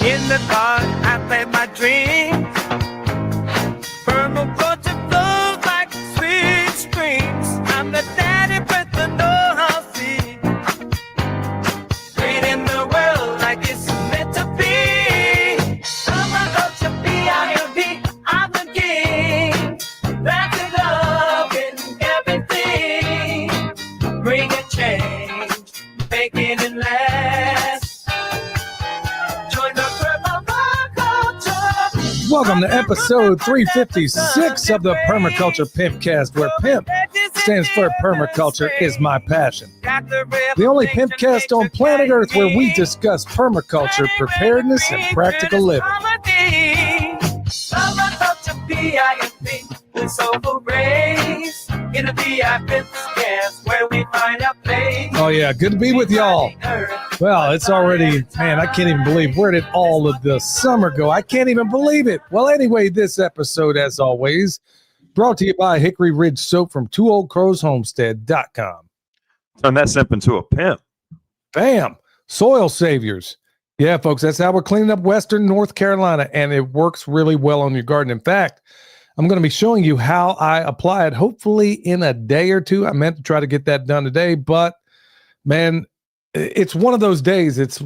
In the car, I play my dreams. Permaculture flows like sweet streams. I'm the daddy with the know-how seed. Creating the world like it's meant to be. Permaculture, P-I-M-P, I'm the king. That's it, love in everything. Bring a change, making it last. Welcome to episode 356 of the Permaculture Pimpcast, where PIMP stands for Permaculture is my passion. The only Pimpcast on planet Earth where we discuss permaculture, preparedness, and practical living. Permaculture, P-I-M-P, with soulful rays. In the Pimpcast, where we find our place. Oh yeah, good to be with y'all. Well, it's already, man, I can't even believe, where did all of the summer go? I can't even believe it. Well, anyway, this episode, as always, brought to you by Hickory Ridge Soap from TwoOldCrowsHomestead.com. Turn that simp into a pimp. Bam! Soil saviors. Yeah, folks, that's how we're cleaning up Western North Carolina, and it works really well on your garden. In fact, I'm going to be showing you how I apply it, hopefully in a day or two. I meant to try to get that done today, but man, it's one of those days.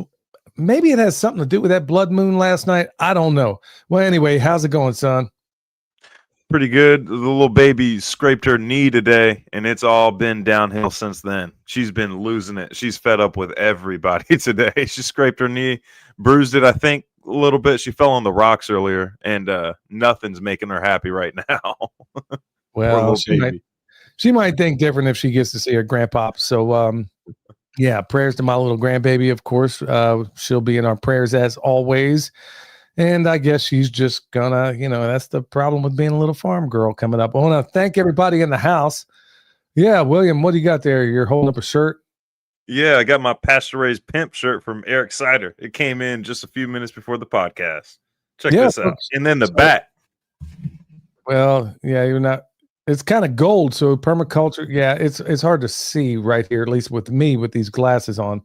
Maybe it has something to do with that blood moon last night. I don't know. Well, anyway, how's it going, son? Pretty good. The little baby scraped her knee today, and it's all been downhill since then. She's been losing it. She's fed up with everybody today. She scraped her knee, bruised it, I think, a little bit. She fell on the rocks earlier, and nothing's making her happy right now. Well, she might think different if she gets to see her grandpop. So, yeah, prayers to my little grandbaby, of course. She'll be in our prayers as always. And I guess she's just gonna, that's the problem with being a little farm girl coming up. I want to thank everybody in the house. Yeah, William, what do you got there? You're holding up a shirt? Yeah, I got my Pasture Raised Pimp shirt from Eric Sider. It came in just a few minutes before the podcast. Check this out. And then the bat. Well, yeah, you're not. It's kind of gold, so permaculture. Yeah, it's hard to see right here, at least with me with these glasses on.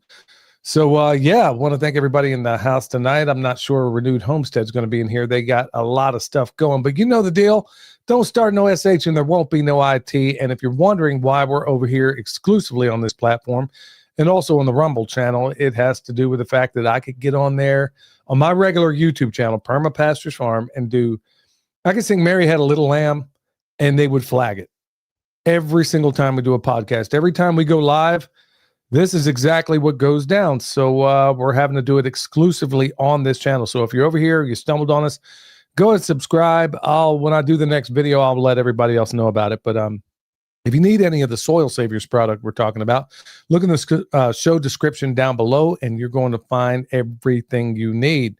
So, yeah, I want to thank everybody in the house tonight. I'm not sure Renewed Homestead's going to be in here. They got a lot of stuff going, but you know the deal. Don't start no SH and there won't be no IT. And if you're wondering why we're over here exclusively on this platform and also on the Rumble channel, it has to do with the fact that I could get on there on my regular YouTube channel, Perma Pastures Farm, and I could sing Mary Had a Little Lamb, and they would flag it every single time we do a podcast. Every time we go live, this is exactly what goes down. So we're having to do it exclusively on this channel. So if you're over here, you stumbled on us, go and subscribe. When I do the next video, I'll let everybody else know about it. But if you need any of the Soil Saviors product we're talking about, look in the show description down below, and you're going to find everything you need.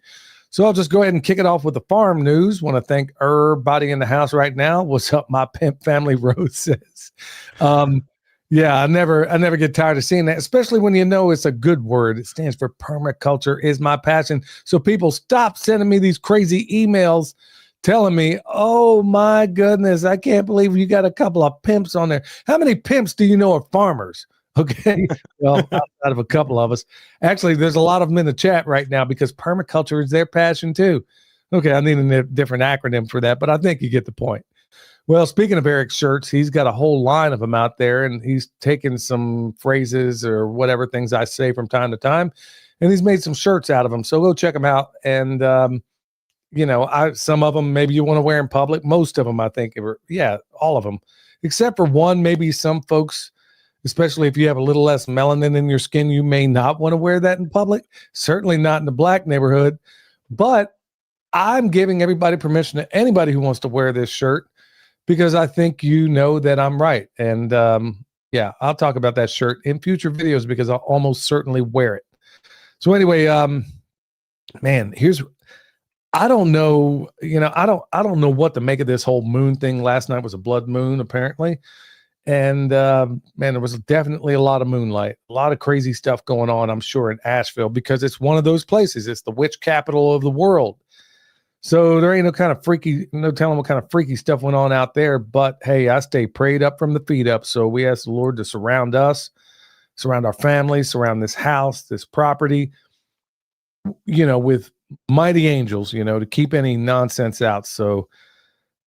So I'll just go ahead and kick it off with the farm news. Want to thank everybody in the house right now. What's up, my pimp family? Rose says. Yeah, I never get tired of seeing that, especially when you know it's a good word. It stands for permaculture is my passion. So people stop sending me these crazy emails telling me, oh my goodness, I can't believe you got a couple of pimps on there. How many pimps do you know are farmers? Okay, well, outside of a couple of us. Actually, there's a lot of them in the chat right now because permaculture is their passion too. Okay, I need a different acronym for that, but I think you get the point. Well, speaking of Eric's shirts, he's got a whole line of them out there, and he's taken some phrases or whatever things I say from time to time, and he's made some shirts out of them. So go check them out. And, some of them maybe you want to wear in public. Most of them, I think, all of them, except for one. Maybe some folks, especially if you have a little less melanin in your skin, you may not want to wear that in public. Certainly not in the black neighborhood. But I'm giving everybody permission, to anybody who wants to wear this shirt, because I think that I'm right. And I'll talk about that shirt in future videos because I'll almost certainly wear it. So anyway, man, I don't know, I don't know what to make of this whole moon thing. Last night was a blood moon, apparently. And man, there was definitely a lot of moonlight, a lot of crazy stuff going on, I'm sure, in Asheville, because it's one of those places. It's the witch capital of the world. So there ain't no telling what kind of freaky stuff went on out there. But hey, I stay prayed up from the feet up. So we ask the Lord to surround us, surround our families, surround this house, this property, with mighty angels, to keep any nonsense out. So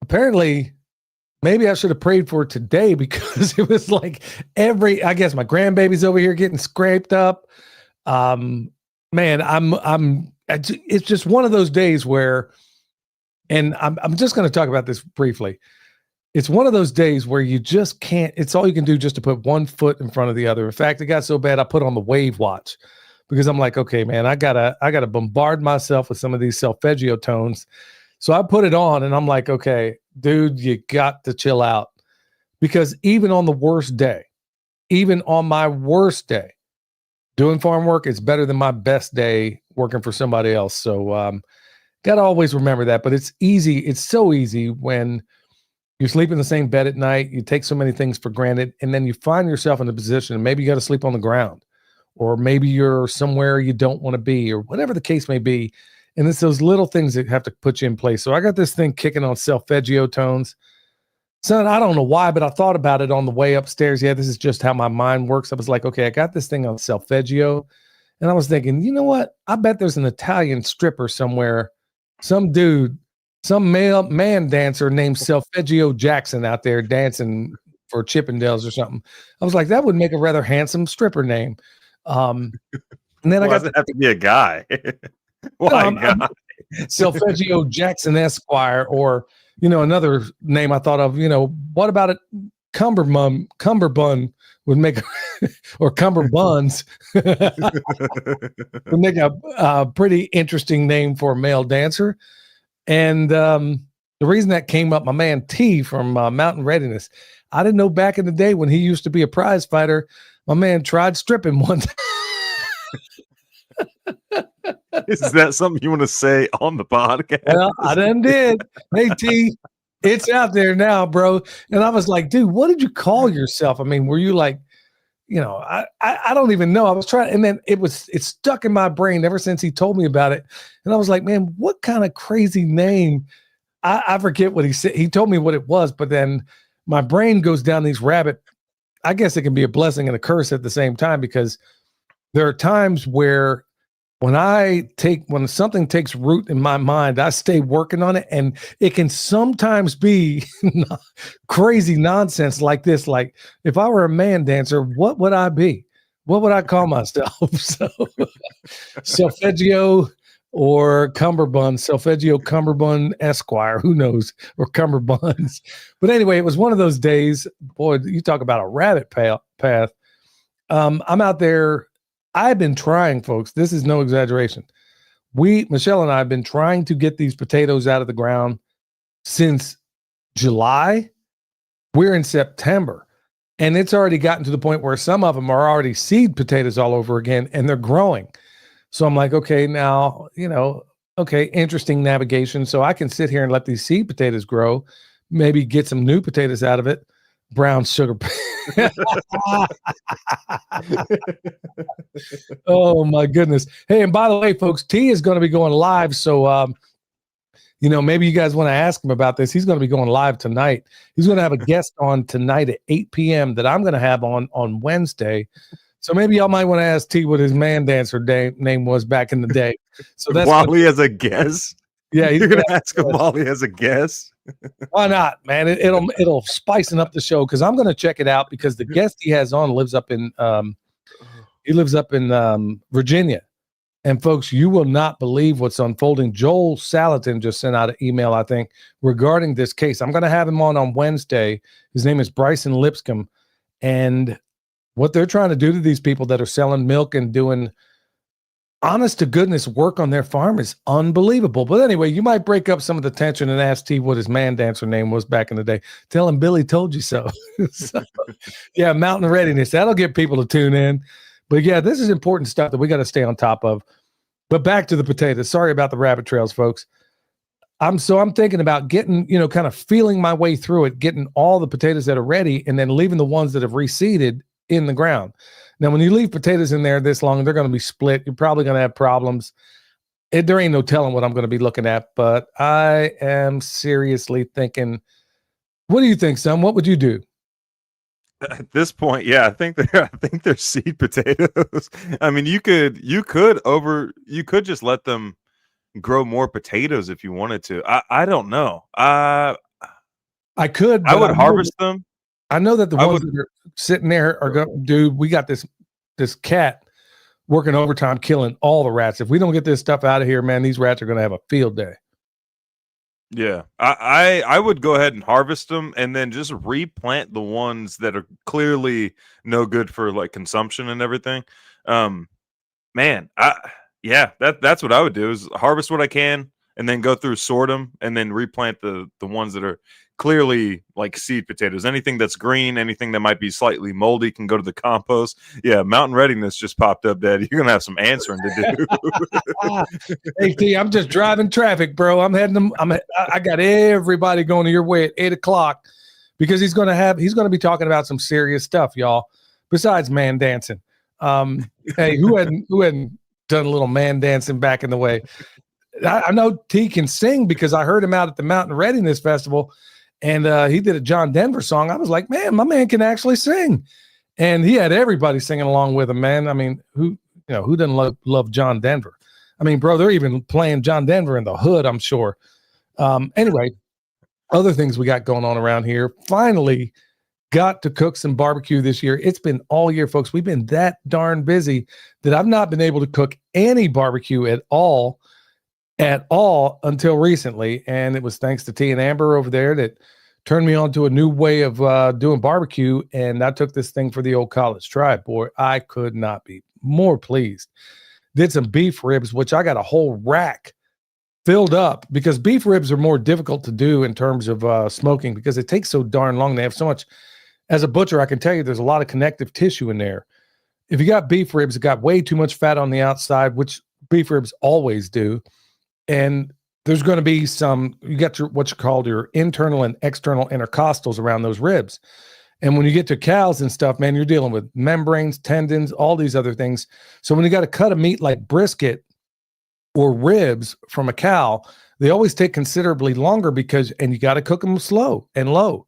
apparently, maybe I should have prayed for today because it was like I guess my grandbaby's over here getting scraped up. Man, it's just one of those days where, and I'm just going to talk about this briefly. It's one of those days where you just can't, it's all you can do just to put one foot in front of the other. In fact, it got so bad I put on the wave watch because I'm like, okay, man, I gotta bombard myself with some of these solfeggio tones. So I put it on and I'm like, okay, dude, you got to chill out. Because even on the worst day, even on my worst day, doing farm work is better than my best day working for somebody else. So got to always remember that. But it's easy. It's so easy when you sleep in the same bed at night. You take so many things for granted. And then you find yourself in a position, maybe you got to sleep on the ground, or maybe you're somewhere you don't want to be, or whatever the case may be. And it's those little things that have to put you in place. So I got this thing kicking on solfeggio tones. Son, I don't know why, but I thought about it on the way upstairs. Yeah, this is just how my mind works. I was like, okay, I got this thing on solfeggio. And I was thinking, you know what? I bet there's an Italian stripper somewhere, some dude, some man dancer named Solfeggio Jackson out there dancing for Chippendales or something. I was like, that would make a rather handsome stripper name. And then Why does it have to be a guy? Why guy? Solfeggio Jackson Esquire, or another name I thought of. What about it? Cumberbun would make, or Cumberbuns would make a pretty interesting name for a male dancer. And the reason that came up, my man T from Mountain Readiness, I didn't know back in the day when he used to be a prize fighter, my man tried stripping one time. Is that something you want to say on the podcast? Well, I done did. Hey, T, it's out there now, bro. And I was like, dude, what did you call yourself? I mean, were you like, I don't even know. I was trying, and then it stuck in my brain ever since he told me about it. And I was like, man, what kind of crazy name? I forget what he said. He told me what it was, but then my brain goes down these I guess it can be a blessing and a curse at the same time, because there are times where when something takes root in my mind, I stay working on it, and it can sometimes be crazy nonsense like this. Like, if I were a man dancer, what would I be? What would I call myself? So Solfeggio or Cumberbun, Solfeggio Cumberbun Esquire, who knows, or Cumberbuns. But anyway, it was one of those days. Boy, you talk about a rabbit path. I'm out there. I've been trying, folks. This is no exaggeration. Michelle and I have been trying to get these potatoes out of the ground since July. We're in September, and it's already gotten to the point where some of them are already seed potatoes all over again, and they're growing. So I'm like, okay, now, interesting navigation. So I can sit here and let these seed potatoes grow, maybe get some new potatoes out of it. Brown sugar. Oh my goodness. Hey, and by the way, folks, T is going to be going live. So, maybe you guys want to ask him about this. He's going to be going live tonight. He's going to have a guest on tonight at 8 p.m. that I'm going to have on Wednesday. So maybe y'all might want to ask T what his man dancer name was back in the day. So that's while he has a guess. Yeah, you're going to ask him while he has a guess. Why not, man? It'll spicing up the show, because I'm going to check it out, because the guest he has on lives up in Virginia. And folks, you will not believe what's unfolding. Joel Salatin just sent out an email, I think, regarding this case. I'm going to have him on Wednesday. His name is Bryson Lipscomb, and what they're trying to do to these people that are selling milk and doing honest to goodness work on their farm is unbelievable. But anyway, you might break up some of the tension and ask T what his man dancer name was back in the day. Tell him Billy told you so. So yeah, Mountain Readiness. That'll get people to tune in. But yeah, this is important stuff that we got to stay on top of. But back to the potatoes. Sorry about the rabbit trails, folks. I'm thinking about getting, kind of feeling my way through it, getting all the potatoes that are ready, and then leaving the ones that have reseeded in the ground. Now, when you leave potatoes in there this long, they're going to be split. You're probably going to have problems. There ain't no telling what I'm going to be looking at, but I am seriously thinking, what do you think, son? What would you do? At this point, yeah, I think they're seed potatoes. I mean, you could just let them grow more potatoes if you wanted to. I don't know. I could, I but would harvest them. I know that the I ones would. that are sitting there are going, dude, we got this cat working overtime, killing all the rats. If we don't get this stuff out of here, man, these rats are going to have a field day. Yeah, I would go ahead and harvest them and then just replant the ones that are clearly no good for like consumption and everything. Man, that's what I would do is harvest what I can and then go through, sort them, and then replant the ones that are clearly like seed potatoes. Anything that's green, anything that might be slightly moldy can go to the compost. Yeah, mountain readiness just popped up, Dad. You're gonna have some answering to do. Hey, T, I'm just driving traffic, bro. I'm heading them. I got everybody going to your way at 8:00 because he's gonna be talking about some serious stuff, y'all. Besides man dancing. Hey, who hadn't done a little man dancing back in the way? I know T can sing because I heard him out at the Mountain Readiness Festival, and he did a John Denver song. I was like, man, my man can actually sing, and he had everybody singing along with him. Man, I mean, who doesn't love John Denver? I mean, bro, they're even playing John Denver in the hood, I'm sure. Anyway, other things we got going on around here. Finally got to cook some barbecue this year. It's been all year, folks. We've been that darn busy that I've not been able to cook any barbecue at all until recently. And it was thanks to T and Amber over there that turned me on to a new way of doing barbecue. And I took this thing for the old college try. Boy, I could not be more pleased. Did some beef ribs, which I got a whole rack filled up because beef ribs are more difficult to do in terms of smoking because it takes so darn long. They have so much. As a butcher, I can tell you there's a lot of connective tissue in there. If you got beef ribs, it got way too much fat on the outside, which beef ribs always do. And there's going to be you got what you call your internal and external intercostals around those ribs. And when you get to cows and stuff, man, you're dealing with membranes, tendons, all these other things. So when you got to cut a meat like brisket or ribs from a cow, they always take considerably longer and you got to cook them slow and low.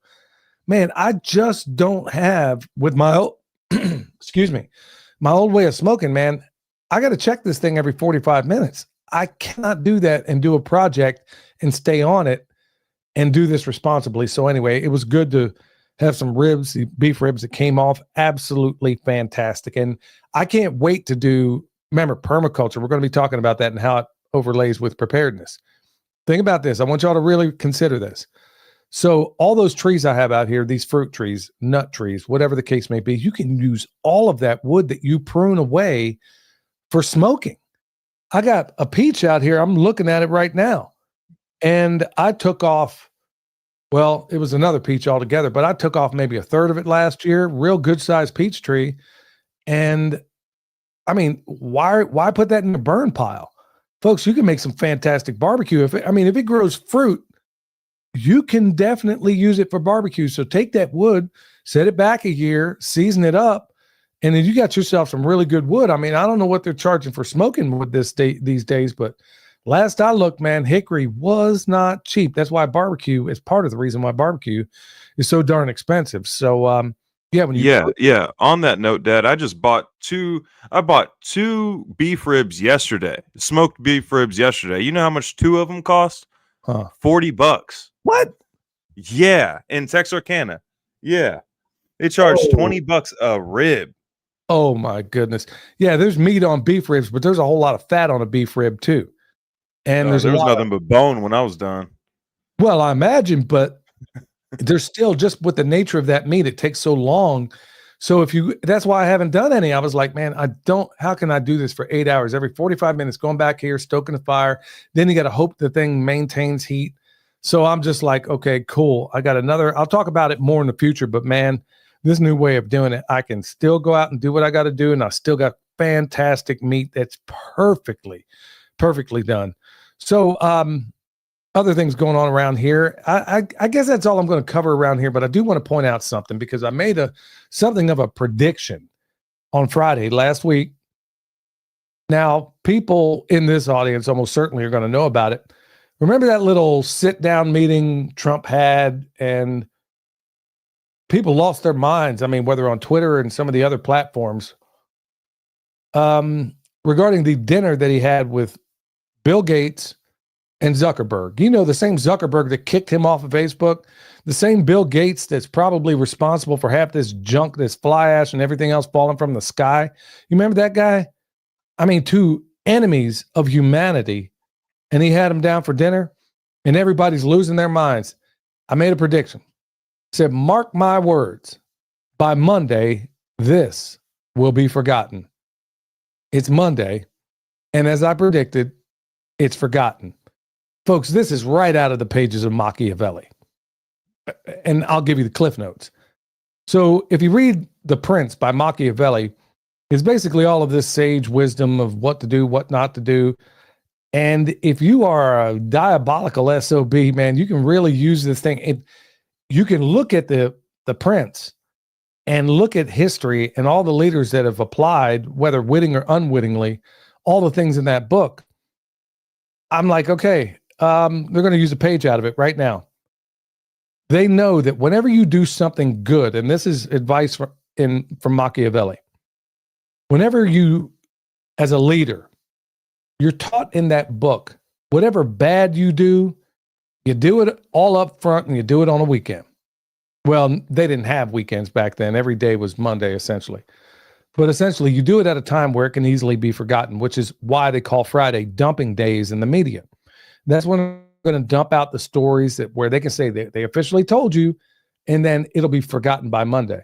Man, I just don't have with my old, excuse me, my old way of smoking, man. I got to check this thing every 45 minutes. I cannot do that and do a project and stay on it and do this responsibly. So anyway, it was good to have some ribs, beef ribs that came off absolutely fantastic. And I can't wait to remember permaculture. We're going to be talking about that and how it overlays with preparedness. Think about this. I want y'all to really consider this. So all those trees I have out here, these fruit trees, nut trees, whatever the case may be, you can use all of that wood that you prune away for smoking. I got a peach out here. I'm looking at it right now. And I took off, well, it was another peach altogether, but I took off maybe a third of it last year. Real good sized peach tree. And I mean, why put that in the burn pile? Folks, you can make some fantastic barbecue. If it grows fruit, you can definitely use it for barbecue. So take that wood, set it back a year, season it up, and then you got yourself some really good wood. I mean, I don't know what they're charging for smoking wood these days, but last I looked, man, hickory was not cheap. That's why barbecue is part of the reason why barbecue is so darn expensive. So, On that note, Dad, I bought two beef ribs yesterday, smoked beef ribs yesterday. You know how much 2 of them cost? $40. What? Yeah, in Texarkana. Yeah, they charge $20 a rib. Oh my goodness. Yeah, there's meat on beef ribs, but there's a whole lot of fat on a beef rib too. And there was nothing but bone when I was done. Well, I imagine, but there's still just with the nature of that meat, it takes so long. So that's why I haven't done any. I was like, man, how can I do this for 8 hours? Every 45 minutes, going back here, stoking the fire. Then you got to hope the thing maintains heat. So I'm just like, okay, cool. I'll talk about it more in the future, but man, this new way of doing it, I can still go out and do what I got to do. And I still got fantastic meat that's perfectly done. So, other things going on around here. I guess that's all I'm going to cover around here, but I do want to point out something because I made something of a prediction on Friday last week. Now, people in this audience almost certainly are going to know about it. Remember that little sit-down meeting Trump had, and people lost their minds. I mean, whether on Twitter and some of the other platforms, regarding the dinner that he had with Bill Gates and Zuckerberg. You know, the same Zuckerberg that kicked him off of Facebook, the same Bill Gates that's probably responsible for half this junk, this fly ash and everything else falling from the sky. You remember that guy? I mean, two enemies of humanity, and he had him down for dinner, and everybody's losing their minds. I made a prediction. Said, mark my words, by Monday, this will be forgotten. It's Monday, and as I predicted, it's forgotten. Folks, this is right out of the pages of Machiavelli. And I'll give you the cliff notes. So if you read The Prince by Machiavelli, it's basically all of this sage wisdom of what to do, what not to do. And if you are a diabolical SOB, man, you can really use this thing. You can look at the Prince and look at history and all the leaders that have applied, whether witting or unwittingly, all the things in that book. I'm like, okay, they're going to use a page out of it right now. They know that whenever you do something good, and this is advice from Machiavelli, whenever you, as a leader, you're taught in that book, whatever bad you do it all up front and you do it on a weekend. Well, they didn't have weekends back then. Every day was Monday, essentially. But essentially, you do it at a time where it can easily be forgotten, which is why they call Friday dumping days in the media. That's when they're going to dump out the stories where they can say they officially told you, and then it'll be forgotten by Monday.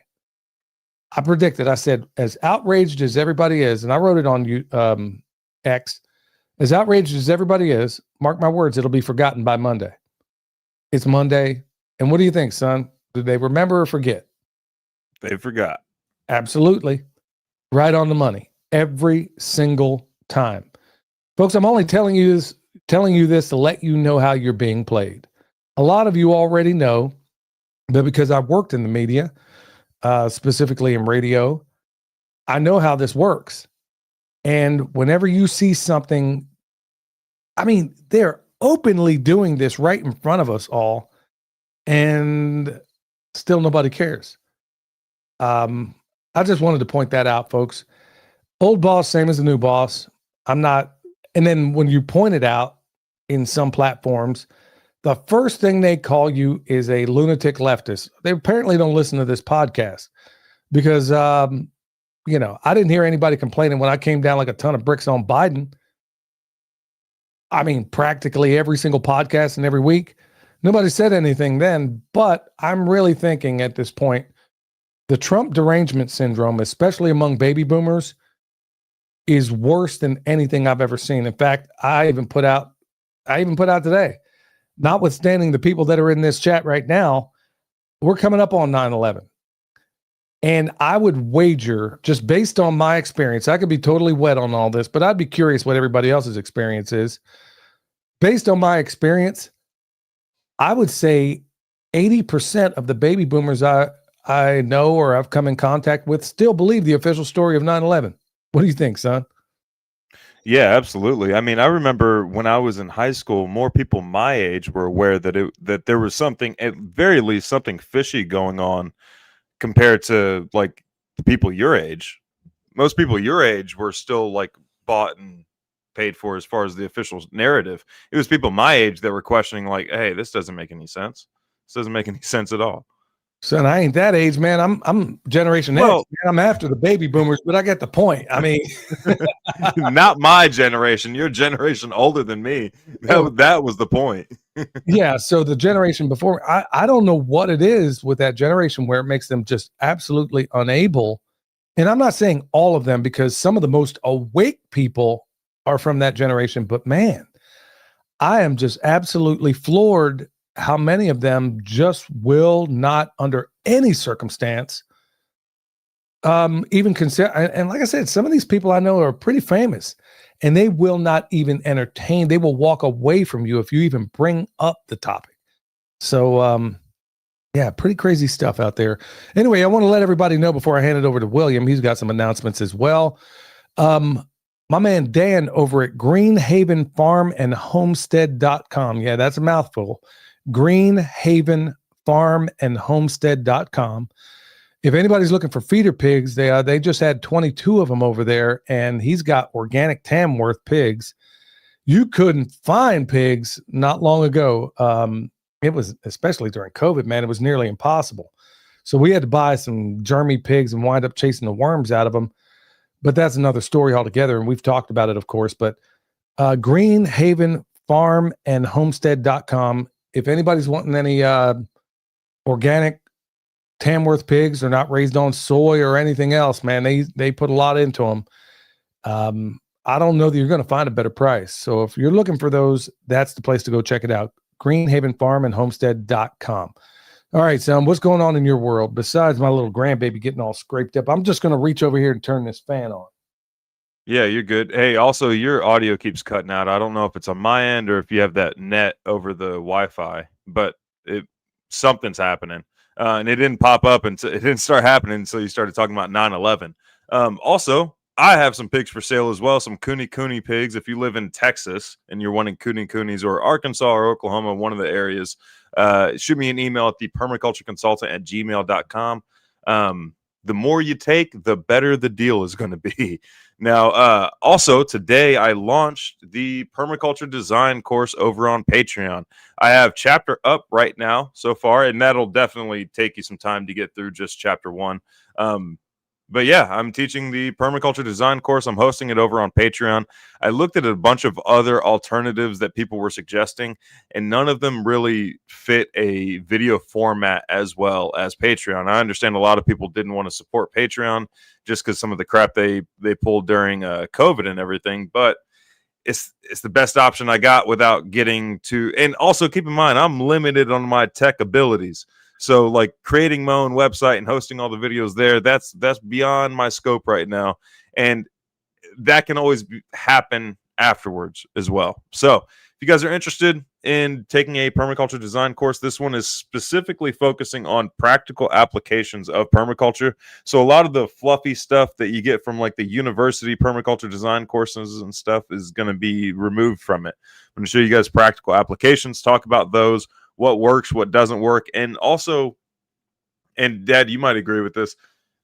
I predicted, I said, as outraged as everybody is, and I wrote it on X, as outraged as everybody is, mark my words, it'll be forgotten by Monday. It's Monday. And what do you think, son? Did they remember or forget? They forgot. Absolutely. Right on the money. Every single time. Folks, I'm only telling you this to let you know how you're being played. A lot of you already know that because I've worked in the media, specifically in radio, I know how this works. And whenever you see something, I mean, they're openly doing this right in front of us all, and still nobody cares. I just wanted to point that out, folks. Old boss, same as the new boss. I'm not. And then when you point it out in some platforms, the first thing they call you is a lunatic leftist. They apparently don't listen to this podcast because, I didn't hear anybody complaining when I came down like a ton of bricks on Biden. I mean, practically every single podcast and every week. Nobody said anything then, but I'm really thinking at this point, the Trump derangement syndrome, especially among baby boomers, is worse than anything I've ever seen. In fact, I even put out today, notwithstanding the people that are in this chat right now, we're coming up on 9/11. And I would wager, just based on my experience, I could be totally wet on all this, but I'd be curious what everybody else's experience is. Based on my experience, I would say 80% of the baby boomers I know or I've come in contact with still believe the official story of 9/11. What do you think, son? Yeah, absolutely. I mean, I remember when I was in high school, more people my age were aware that there was something, at very least, something fishy going on compared to like the people your age. Most people your age were still like bought and paid for as far as the official narrative. It was people my age that were questioning, like, "Hey, this doesn't make any sense. This doesn't make any sense at all." Son, I ain't that age, man. I'm Generation X. Man. I'm after the baby boomers, but I get the point. I mean, not my generation. Your generation older than me. That was the point. Yeah. So the generation before, I don't know what it is with that generation where it makes them just absolutely unable. And I'm not saying all of them, because some of the most awake people are from that generation. But man, I am just absolutely floored how many of them just will not, under any circumstance, even consider. And like I said, some of these people I know are pretty famous, and they will not even entertain. They will walk away from you if you even bring up the topic. So, yeah, pretty crazy stuff out there. Anyway, I want to let everybody know before I hand it over to William. He's got some announcements as well. My man Dan over at greenhavenfarmandhomestead.com. Yeah, that's a mouthful. greenhavenfarmandhomestead.com. If anybody's looking for feeder pigs, they just had 22 of them over there, and he's got organic Tamworth pigs. you couldn't find pigs not long ago. It was, especially during COVID, man, it was nearly impossible. So we had to buy some germy pigs and wind up chasing the worms out of them. But that's another story altogether. And we've talked about it, of course. But Greenhaven Farm and Homestead.com. If anybody's wanting any organic Tamworth pigs, they're not raised on soy or anything else, man. They put a lot into them. I don't know that you're going to find a better price. So if you're looking for those, that's the place to go check it out. Greenhaven Farm and Homestead.com. All right, Sam, what's going on in your world besides my little grandbaby getting all scraped up? I'm just going to reach over here and turn this fan on. Yeah, you're good. Hey, also your audio keeps cutting out. I don't know if it's on my end or if you have that net over the Wi-Fi, but something's happening. And it didn't pop up and it didn't start happening until you started talking about 9/11. Also, I have some pigs for sale as well, some Cooney pigs. If you live in Texas and you're wanting Coonies or Arkansas or Oklahoma, one of the areas, shoot me an email at thepermacultureconsultant@gmail.com. The more you take, the better the deal is going to be. Now, also today I launched the permaculture design course over on Patreon. I have chapter up right now so far, and that'll definitely take you some time to get through just chapter 1. But yeah, I'm teaching the permaculture design course. I'm hosting it over on Patreon. I looked at a bunch of other alternatives that people were suggesting, and none of them really fit a video format as well as Patreon. I understand a lot of people didn't want to support Patreon just because some of the crap they pulled during COVID and everything, but it's the best option I got without getting to. And also keep in mind, I'm limited on my tech abilities. So like creating my own website and hosting all the videos there, that's beyond my scope right now. And that can always happen afterwards as well. So if you guys are interested in taking a permaculture design course, this one is specifically focusing on practical applications of permaculture. So a lot of the fluffy stuff that you get from like the university permaculture design courses and stuff is going to be removed from it. I'm going to show you guys practical applications, talk about those, what works, what doesn't work. And also, and Dad, you might agree with this,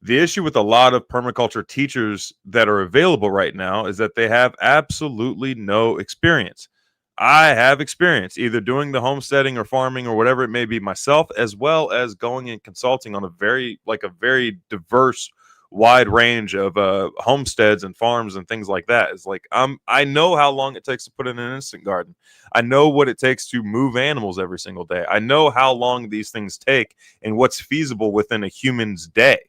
the issue with a lot of permaculture teachers that are available right now is that they have absolutely no experience. I have experience either doing the homesteading or farming or whatever it may be myself, as well as going and consulting on a very diverse, wide range of homesteads and farms and things like that. It's like I know how long it takes to put in an instant garden. I know what it takes to move animals every single day. I know how long these things take and what's feasible within a human's day.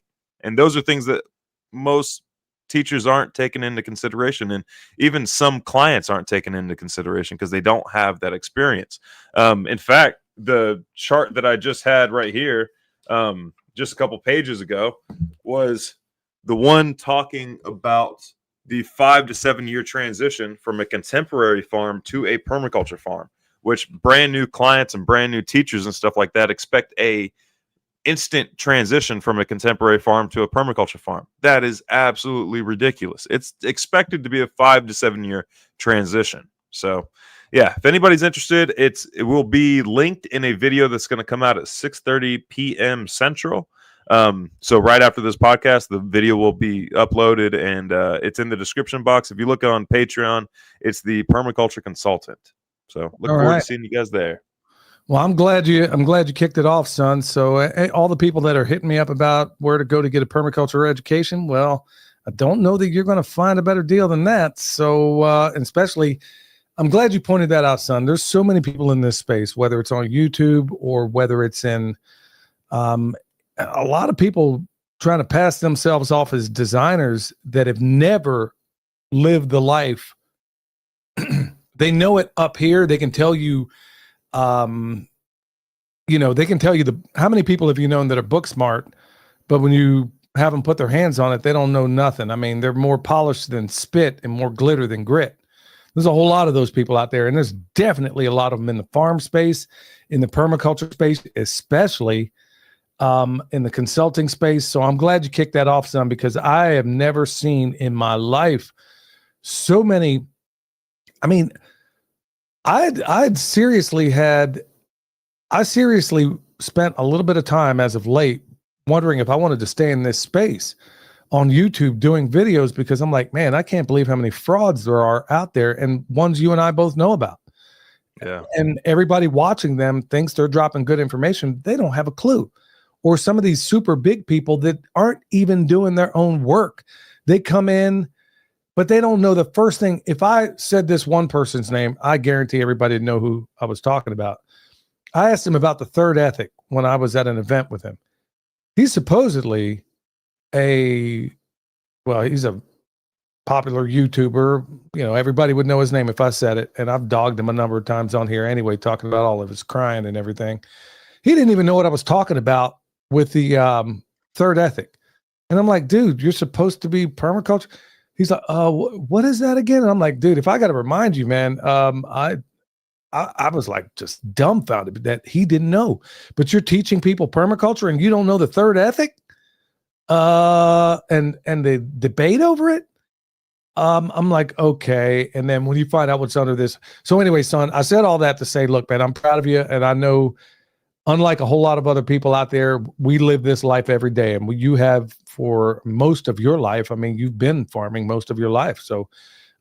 And those are things that most teachers aren't taken into consideration, and even some clients aren't taken into consideration because they don't have that experience. In fact, the chart that I just had right here, just a couple pages ago, was the one talking about the 5 to 7 year transition from a contemporary farm to a permaculture farm, which brand new clients and brand new teachers and stuff like that expect a instant transition from a contemporary farm to a permaculture farm. That is absolutely ridiculous. It's expected to be a 5 to 7 year transition. So yeah, if anybody's interested, it will be linked in a video that's going to come out at 6:30 p.m. Central. So right after this podcast, the video will be uploaded, and it's in the description box. If you look on Patreon, it's the Permaculture Consultant. So look forward to seeing you guys there. Well, I'm glad you kicked it off, son. So all the people that are hitting me up about where to go to get a permaculture education, well, I don't know that you're going to find a better deal than that. So, and especially, I'm glad you pointed that out, son. There's so many people in this space, whether it's on YouTube or whether it's in, a lot of people trying to pass themselves off as designers that have never lived the life. They know it up here. They can tell you, they can tell you how many people have you known that are book smart, but when you have them put their hands on it, they don't know nothing. I mean, they're more polished than spit and more glitter than grit. There's a whole lot of those people out there, and there's definitely a lot of them in the farm space, in the permaculture space, especially in the consulting space. So I'm glad you kicked that off, son, because I have never seen in my life so many. I mean, I seriously spent a little bit of time as of late wondering if I wanted to stay in this space on YouTube doing videos because I'm like, man, I can't believe how many frauds there are out there, and ones you and I both know about. Yeah. And everybody watching them thinks they're dropping good information. They don't have a clue. Or some of these super big people that aren't even doing their own work. They come in, but they don't know the first thing. If I said this one person's name, I guarantee everybody would know who I was talking about. I asked him about the third ethic when I was at an event with him. He's supposedly he's a popular YouTuber. You know, everybody would know his name if I said it. And I've dogged him a number of times on here anyway, talking about all of his crying and everything. He didn't even know what I was talking about with the third ethic. And I'm like, dude, you're supposed to be permaculture. He's like, what is that again? And I'm like, dude, if I got to remind you, man, I was like just dumbfounded that he didn't know. But you're teaching people permaculture and you don't know the third ethic? And the debate over it? I'm like, okay. And then when you find out what's under this. So anyway, son, I said all that to say, look, man, I'm proud of you. And I know, unlike a whole lot of other people out there, we live this life every day. And you have for most of your life. I mean, you've been farming most of your life. So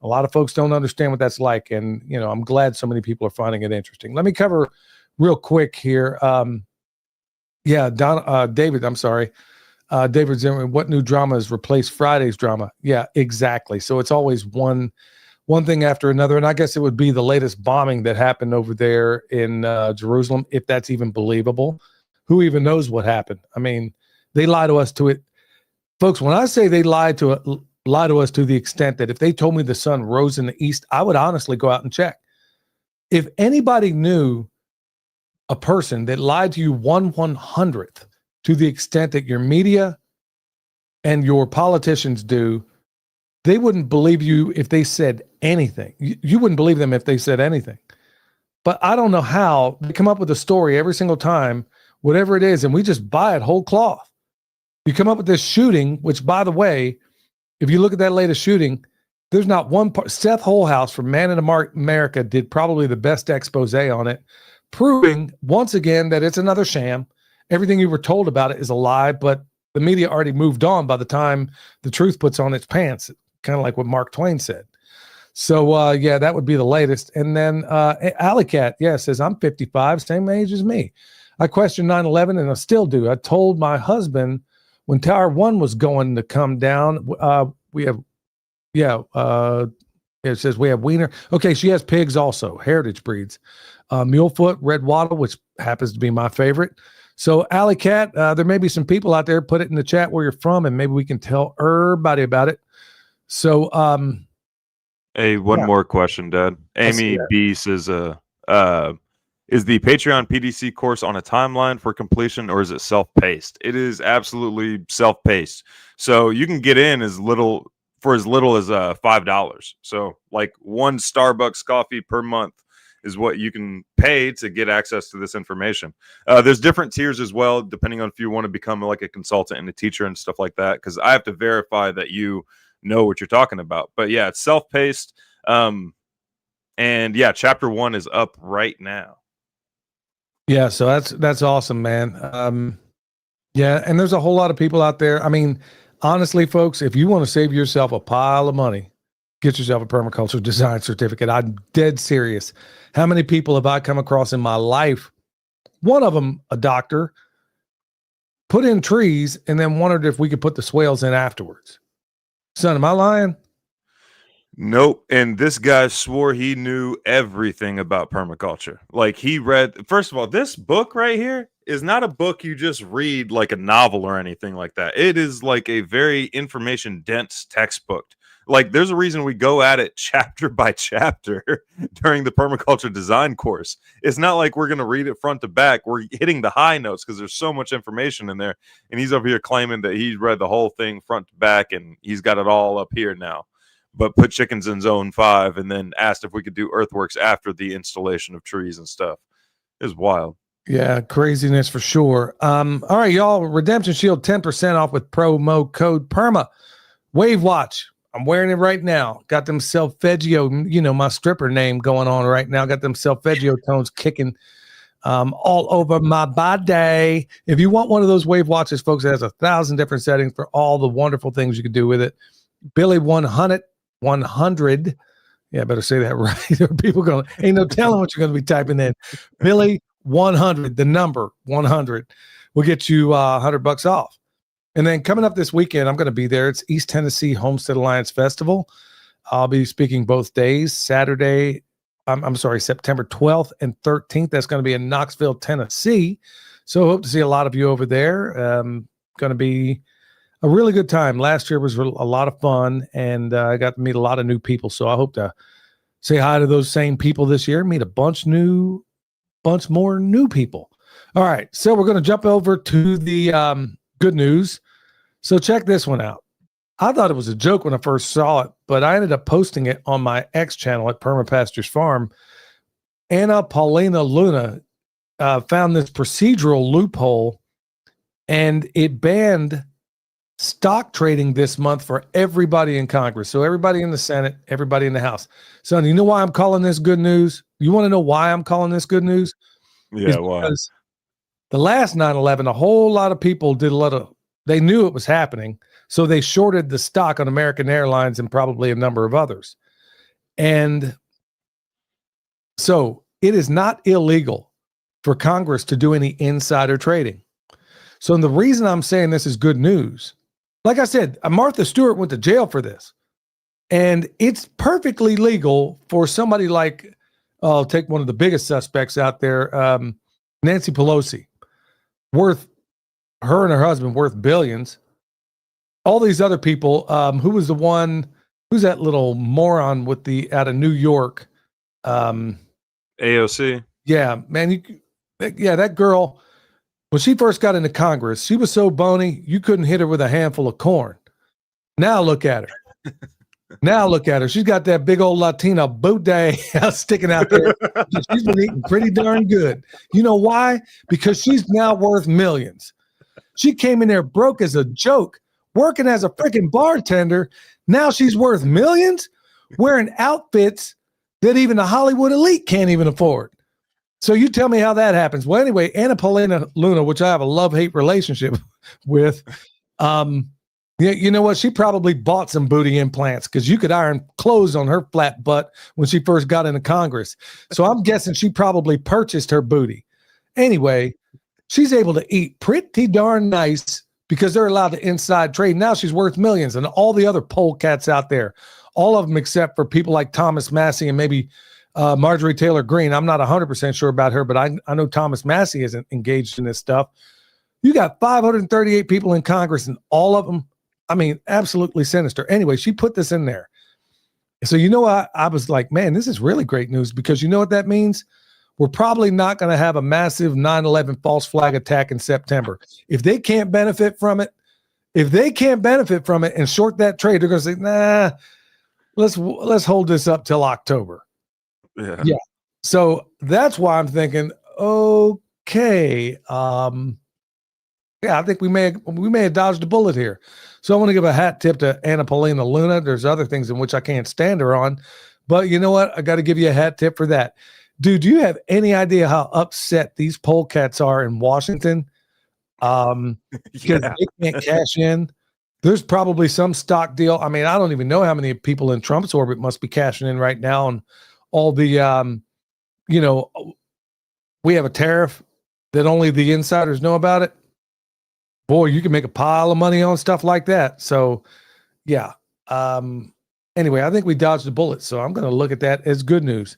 a lot of folks don't understand what that's like. And, you know, I'm glad so many people are finding it interesting. Let me cover real quick here. David, I'm sorry. David Zimmerman, what new drama has replaced Friday's drama? Yeah, exactly. So it's always one thing after another. And I guess it would be the latest bombing that happened over there in Jerusalem, if that's even believable. Who even knows what happened? I mean, they lie to us to it. Folks, when I say they lie to us to the extent that if they told me the sun rose in the east, I would honestly go out and check. If anybody knew a person that lied to you 1/100th to the extent that your media and your politicians do, they wouldn't believe you if they said anything. You wouldn't believe them if they said anything. But I don't know how they come up with a story every single time, whatever it is, and we just buy it whole cloth. You come up with this shooting, which, by the way, if you look at that latest shooting, there's not one part. Seth Holhouse from Man in America did probably the best expose on it, proving once again that it's another sham. Everything you were told about it is a lie, but the media already moved on by the time the truth puts on its pants, kind of like what Mark Twain said. So, yeah, that would be the latest. And then Alleycat, says, I'm 55, same age as me. I questioned 9/11, and I still do. I told my husband when Tower 1 was going to come down, it says we have Wiener. Okay, she has pigs also, heritage breeds. Mulefoot, Red Wattle, which happens to be my favorite. So, Alley Cat, there may be some people out there. Put it in the chat where you're from, and maybe we can tell everybody about it. So, hey, one more question, Dad. Amy B says, is the Patreon PDC course on a timeline for completion, or is it self-paced? It is absolutely self-paced. So you can get in as little as $5. So like one Starbucks coffee per month is what you can pay to get access to this information. There's different tiers as well, depending on if you want to become like a consultant and a teacher and stuff like that, because I have to verify that you know what you're talking about. But yeah, it's self-paced. And yeah, chapter 1 is up right now. Yeah, so that's awesome, man. Yeah, and there's a whole lot of people out there. I mean, honestly, folks, if you want to save yourself a pile of money, get yourself a permaculture design certificate. I'm dead serious. How many people have I come across in my life? One of them, a doctor, put in trees and then wondered if we could put the swales in afterwards. Son, am I lying? Nope. And this guy swore he knew everything about permaculture. Like he read, first of all, this book right here is not a book you just read like a novel or anything like that. It is like a very information dense textbook. Like there's a reason we go at it chapter by chapter during the permaculture design course. It's not like we're going to read it front to back. We're hitting the high notes because there's so much information in there. And he's over here claiming that he read the whole thing front to back and he's got it all up here now. But put chickens in zone 5 and then asked if we could do earthworks after the installation of trees and stuff. It was wild. Yeah, craziness for sure. All right, y'all, Redemption Shield 10% off with promo code PERMA. Wave Watch. I'm wearing it right now. Got them Selfeggio, my stripper name going on right now. Got them Selfeggio tones kicking. all over my body. If you want one of those wave watches, folks, it has 1,000 different settings for all the wonderful things you can do with it. Billy 100. Yeah, I better say that right. Or people going, ain't no telling what you're going to be typing in. Billy 100, the number 100 will get you $100 off. And then coming up this weekend, I'm going to be there. It's East Tennessee Homestead Alliance Festival. I'll be speaking both days, September 12th and 13th. That's going to be in Knoxville, Tennessee. So hope to see a lot of you over there. Going to be a really good time. Last year was a lot of fun, and I got to meet a lot of new people. So I hope to say hi to those same people this year, meet a bunch more new people. All right. So we're going to jump over to the good news. So check this one out. I thought it was a joke when I first saw it, but I ended up posting it on my X channel at Permapastures Farm. Anna Paulina Luna found this procedural loophole, and it banned stock trading this month for everybody in Congress. So everybody in the Senate, everybody in the House. So you know why I'm calling this good news? You want to know why I'm calling this good news? Yeah, why? Because the last 9/11, a whole lot of people they knew it was happening. So they shorted the stock on American Airlines and probably a number of others. And so it is not illegal for Congress to do any insider trading. So the reason I'm saying this is good news, like I said, Martha Stewart went to jail for this. And it's perfectly legal for somebody like, I'll take one of the biggest suspects out there, Nancy Pelosi, her and her husband worth billions. All these other people, who's that little moron out of New York? AOC. Yeah, man. That girl, when she first got into Congress, she was so bony, you couldn't hit her with a handful of corn. Now look at her. She's got that big old Latina booty sticking out there. She's been eating pretty darn good. You know why? Because she's now worth millions. She came in there broke as a joke, working as a freaking bartender. Now she's worth millions, wearing outfits that even the Hollywood elite can't even afford. So you tell me how that happens. Well, anyway, Anna Paulina Luna, which I have a love-hate relationship with, you know what? She probably bought some booty implants because you could iron clothes on her flat butt when she first got into Congress. So I'm guessing she probably purchased her booty. Anyway, she's able to eat pretty darn nice because they're allowed to inside trade. Now she's worth millions, and all the other polecats out there, all of them except for people like Thomas Massey and maybe Marjorie Taylor Greene. I'm not 100% sure about her, but I know Thomas Massey isn't engaged in this stuff. You got 538 people in Congress, and all of them, I mean, absolutely sinister. Anyway, she put this in there. So, I was like, man, this is really great news, because you know what that means? We're probably not going to have a massive 9/11 false flag attack in September. If they can't benefit from it and short that trade, they're going to say, nah, let's hold this up till October. Yeah. So that's why I'm thinking, okay. I think we may have dodged a bullet here. So I want to give a hat tip to Anna Paulina Luna. There's other things in which I can't stand her on, but you know what? I got to give you a hat tip for that. Dude, do you have any idea how upset these polecats are in Washington? Because they can't cash in. There's probably some stock deal. I mean, I don't even know how many people in Trump's orbit must be cashing in right now on all the, we have a tariff that only the insiders know about it. Boy, you can make a pile of money on stuff like that. So, yeah. Anyway, I think we dodged a bullet. So I'm going to look at that as good news.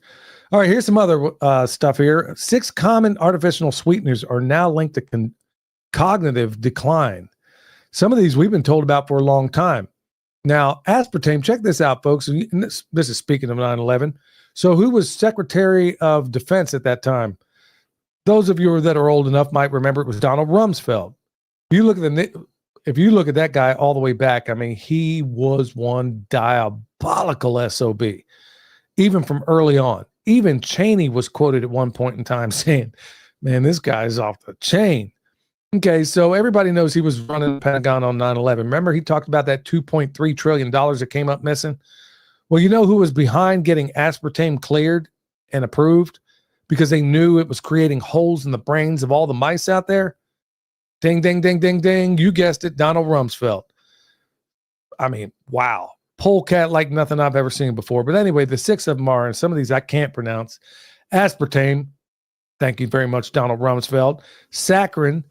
All right, here's some other stuff here. 6 common artificial sweeteners are now linked to cognitive decline. Some of these we've been told about for a long time. Now, aspartame, check this out, folks. And this is speaking of 9/11. So who was Secretary of Defense at that time? Those of you that are old enough might remember it was Donald Rumsfeld. If you look at that guy all the way back, I mean, he was one diabolical SOB, even from early on. Even Cheney was quoted at one point in time saying, man, this guy's off the chain. Okay, so everybody knows he was running the Pentagon on 9/11. Remember, he talked about that $2.3 trillion that came up missing? Well, you know who was behind getting aspartame cleared and approved? because they knew it was creating holes in the brains of all the mice out there. Ding, ding, ding, ding, ding. You guessed it, Donald Rumsfeld. I mean, wow. Polecat like nothing I've ever seen before. But anyway, the 6 of them are, and some of these I can't pronounce. Aspartame. Thank you very much, Donald Rumsfeld. Saccharin.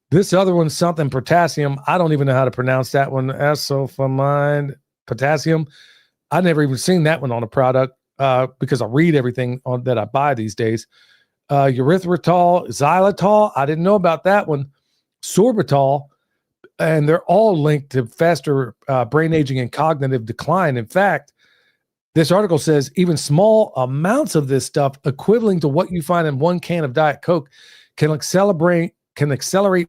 This other one's something potassium. I don't even know how to pronounce that one. Sulfonamide potassium. I've never even seen that one on a product because I read everything on that I buy these days. Erythritol, xylitol. I didn't know about that one. Sorbitol. And they're all linked to faster brain aging and cognitive decline. In fact, this article says even small amounts of this stuff, equivalent to what you find in 1 can of Diet Coke, can accelerate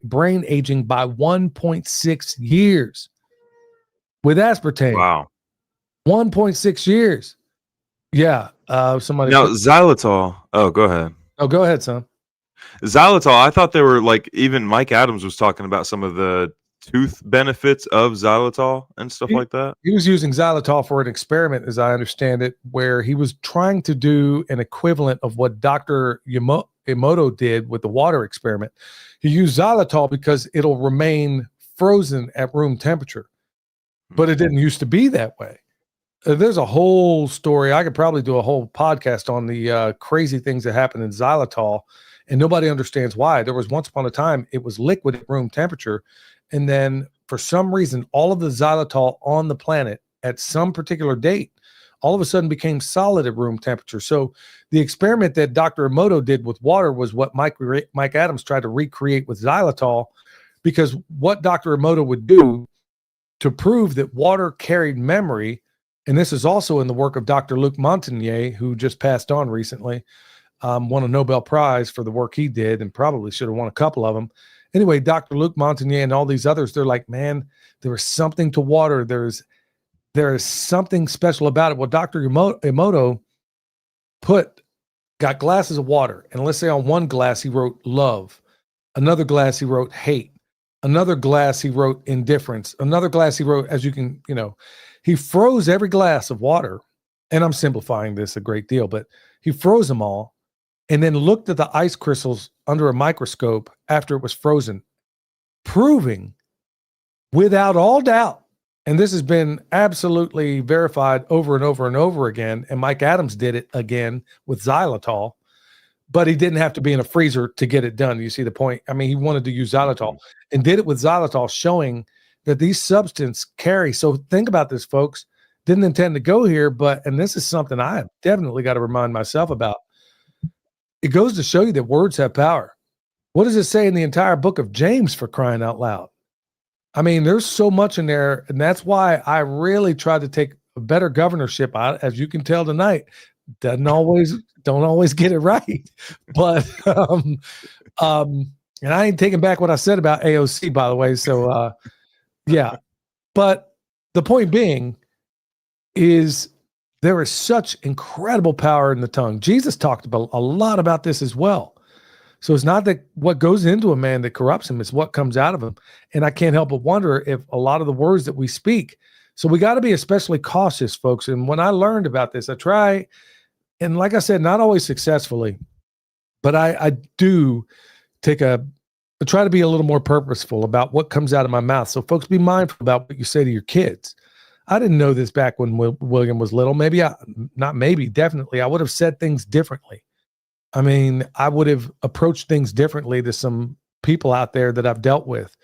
brain aging by 1.6 years with aspartame. Wow. 1.6 years. Yeah. Somebody. Now, xylitol. Oh, go ahead. Oh, go ahead, son. Xylitol. I thought they were like, even Mike Adams was talking about some of the tooth benefits of xylitol and stuff like that. He was using xylitol for an experiment, as I understand it, where he was trying to do an equivalent of what Dr. Emoto did with the water experiment. He used xylitol because it'll remain frozen at room temperature, but it didn't used to be that way. There's a whole story. I could probably do a whole podcast on the crazy things that happen in xylitol, and nobody understands why. There was once upon a time it was liquid at room temperature, and then for some reason, all of the xylitol on the planet at some particular date, all of a sudden became solid at room temperature. So the experiment that Dr. Emoto did with water was what Mike Adams tried to recreate with xylitol, because what Dr. Emoto would do to prove that water carried memory, and this is also in the work of Dr. Luc Montagnier, who just passed on recently, won a Nobel Prize for the work he did, and probably should have won a couple of them. Anyway, Dr. Luc Montagnier and all these others, they're like, man, there is something to water. There is something special about it. Well, Dr. Emoto got glasses of water, and let's say on one glass he wrote love, another glass he wrote hate, another glass he wrote indifference, another glass he wrote, as you can, he froze every glass of water, and I'm simplifying this a great deal, but he froze them all, and then looked at the ice crystals under a microscope after it was frozen, proving without all doubt, and this has been absolutely verified over and over and over again, and Mike Adams did it again with xylitol, but he didn't have to be in a freezer to get it done. You see the point? I mean, he wanted to use xylitol and did it with xylitol, showing that these substances carry. So think about this, folks. Didn't intend to go here, and this is something I have definitely got to remind myself about. It goes to show you that words have power. What does it say in the entire book of James, for crying out loud? I mean, there's so much in there, and that's why I really tried to take a better governorship out. As you can tell tonight, don't always get it right, but and I ain't taking back what I said about AOC, by the way. So yeah, but the point being is there is such incredible power in the tongue. Jesus talked about a lot about this as well. So it's not that what goes into a man that corrupts him, it's what comes out of him. And I can't help but wonder if a lot of the words that we speak. So we got to be especially cautious, folks. And when I learned about this, I try, and like I said, not always successfully, but I do try to be a little more purposeful about what comes out of my mouth. So folks, be mindful about what you say to your kids. I didn't know this back when William was little. Definitely, I would have said things differently. I mean, I would have approached things differently to some people out there that I've dealt with.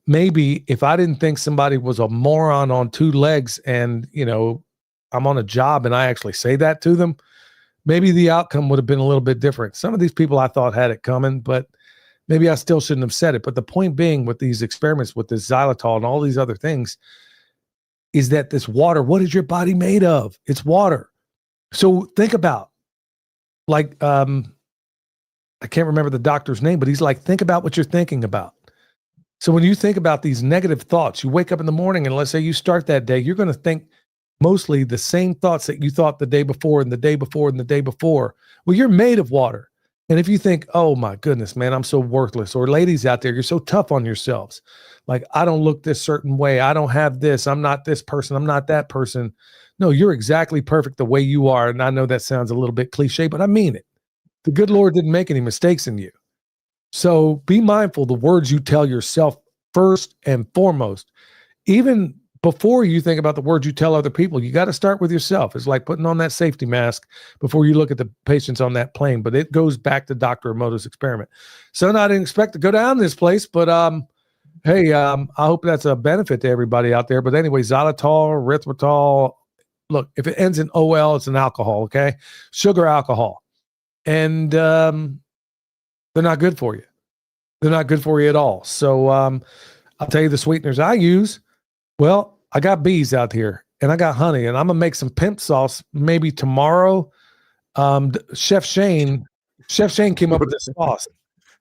Maybe if I didn't think somebody was a moron on 2 legs and, I'm on a job and I actually say that to them, maybe the outcome would have been a little bit different. Some of these people I thought had it coming, but maybe I still shouldn't have said it. But the point being with these experiments with this xylitol and all these other things is that this water, what is your body made of? It's water. So think about, like, I can't remember the doctor's name, but he's like, think about what you're thinking about. So when you think about these negative thoughts, you wake up in the morning and let's say you start that day, you're going to think mostly the same thoughts that you thought the day before and the day before and the day before. Well, you're made of water. And if you think, oh my goodness, man, I'm so worthless, or ladies out there, you're so tough on yourselves. Like, I don't look this certain way. I don't have this. I'm not this person. I'm not that person. No, you're exactly perfect the way you are. And I know that sounds a little bit cliche, but I mean it. the good Lord didn't make any mistakes in you. So be mindful the words you tell yourself first and foremost. Even before you think about the words you tell other people, you got to start with yourself. It's like putting on that safety mask before you look at the patients on that plane. But it goes back to Dr. Emoto's experiment. So I didn't expect to go down this place, but hey, I hope that's a benefit to everybody out there. But anyway, xylitol, erythritol. Look, if it ends in OL, it's an alcohol, okay? Sugar alcohol. And they're not good for you. They're not good for you at all. So I'll tell you the sweeteners I use. Well, I got bees out here and I got honey, and I'm going to make some pimp sauce maybe tomorrow. Chef Shane came up with this sauce.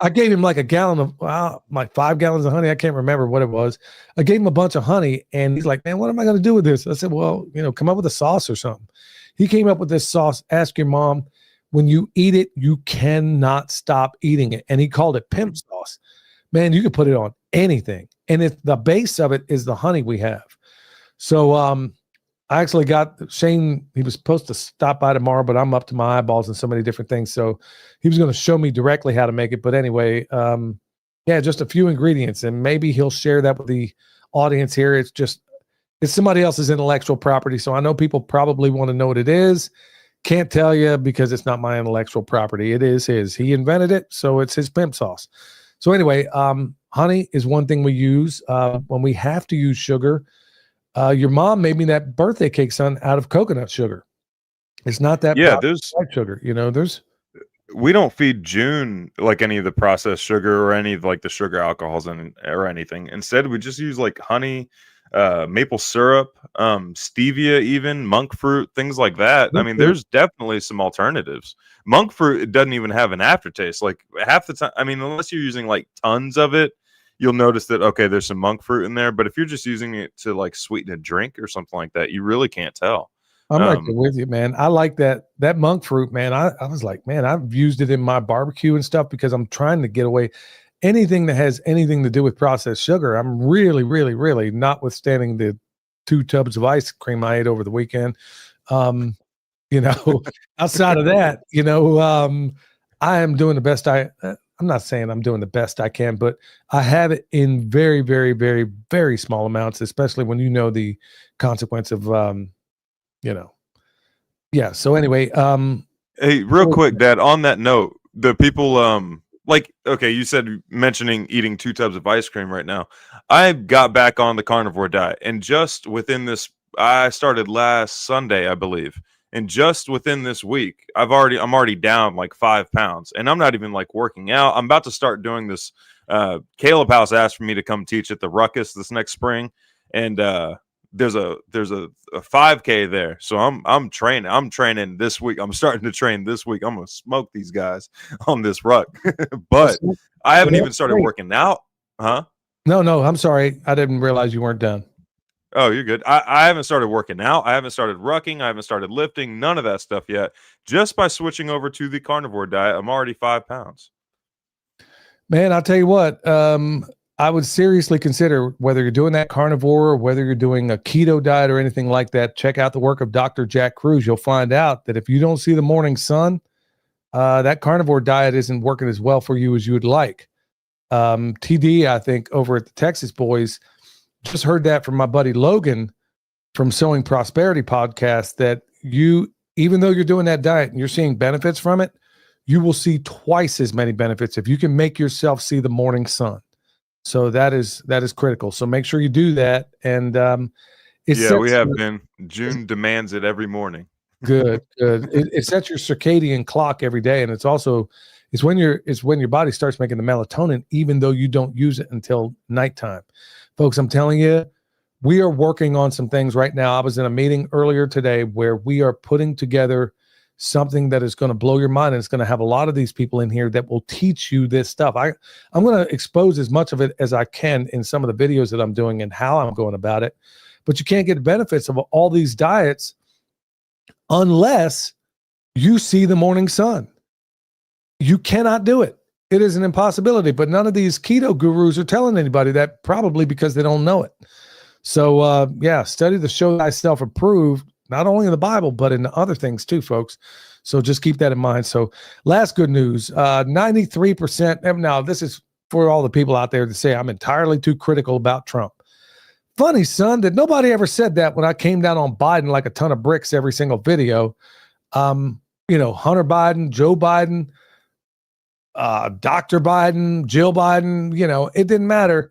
I gave him like a gallon of, like 5 gallons of honey. I can't remember what it was. I gave him a bunch of honey and he's like, man, what am I going to do with this? I said, well, come up with a sauce or something. He came up with this sauce. Ask your mom. When you eat it, you cannot stop eating it. And he called it pimp sauce. Man, you can put it on anything. And the base of it is the honey we have. So I actually got Shane, he was supposed to stop by tomorrow, but I'm up to my eyeballs in so many different things. So he was going to show me directly how to make it. But anyway, just a few ingredients, and maybe he'll share that with the audience here. It's somebody else's intellectual property. So I know people probably want to know what it is. Can't tell you because it's not my intellectual property. It is his. He invented it, so it's his pimp sauce. So anyway, honey is one thing we use when we have to use sugar. Your mom made me that birthday cake, son, out of coconut sugar. It's not that there's white sugar. We don't feed June like any of the processed sugar or any of like the sugar alcohols or anything. Instead, we just use like honey, maple syrup, stevia, even monk fruit, things like that. I mean, there's definitely some alternatives. Monk fruit, it doesn't even have an aftertaste. Like half the time, I mean, unless you're using like tons of it, you'll notice that, okay, there's some monk fruit in there. But if you're just using it to like sweeten a drink or something like that, you really can't tell. I'm right there with you, man. I like that monk fruit, man. I was like, man, I've used it in my barbecue and stuff because I'm trying to get away. Anything that has anything to do with processed sugar, I'm really, really, really, notwithstanding the 2 tubs of ice cream I ate over the weekend. Outside of that, I am doing the best I'm not saying I'm doing the best I can, but I have it in very, very, very, very small amounts, especially when the consequence of, yeah. So anyway, hey, real quick, Dad, on that note, the people, okay, you said mentioning eating 2 tubs of ice cream right now. I got back on the carnivore diet, and just within this, I started last Sunday, I believe. And just within this week, I'm already down like 5 pounds, and I'm not even like working out. I'm about to start doing this. Caleb House asked for me to come teach at the Ruckus this next spring, and there's a 5K there. So I'm training this week. I'm starting to train this week. I'm gonna smoke these guys on this ruck. But I haven't even started working out. Huh? No, I'm sorry. I didn't realize you weren't done. Oh, you're good. I haven't started working out. I haven't started rucking. I haven't started lifting. None of that stuff yet. Just by switching over to the carnivore diet, I'm already 5 pounds. Man, I'll tell you what. I would seriously consider whether you're doing that carnivore or whether you're doing a keto diet or anything like that. Check out the work of Dr. Jack Cruz. You'll find out that if you don't see the morning sun, that carnivore diet isn't working as well for you as you would like. TD, I think, over at the Texas Boys, just heard that from my buddy Logan from Sowing Prosperity podcast, that even though you're doing that diet and you're seeing benefits from it, you will see twice as many benefits if you can make yourself see the morning sun. So that is critical. So make sure you do that. And we have been. June demands it every morning. Good. It sets your circadian clock every day, and it's when your body starts making the melatonin, even though you don't use it until nighttime. Folks, I'm telling you, we are working on some things right now. I was in a meeting earlier today where we are putting together something that is going to blow your mind, and it's going to have a lot of these people in here that will teach you this stuff. I'm going to expose as much of it as I can in some of the videos that I'm doing and how I'm going about it. But you can't get the benefits of all these diets unless you see the morning sun. You cannot do it. It is an impossibility, but none of these keto gurus are telling anybody that, probably because they don't know it. So, study to show thyself approved, not only in the Bible, but in other things too, folks. So just keep that in mind. So last good news, 93%. Now, this is for all the people out there that say I'm entirely too critical about Trump. Funny, son, that nobody ever said that when I came down on Biden like a ton of bricks every single video. Hunter Biden, Joe Biden, Dr. Biden, Jill Biden, it didn't matter.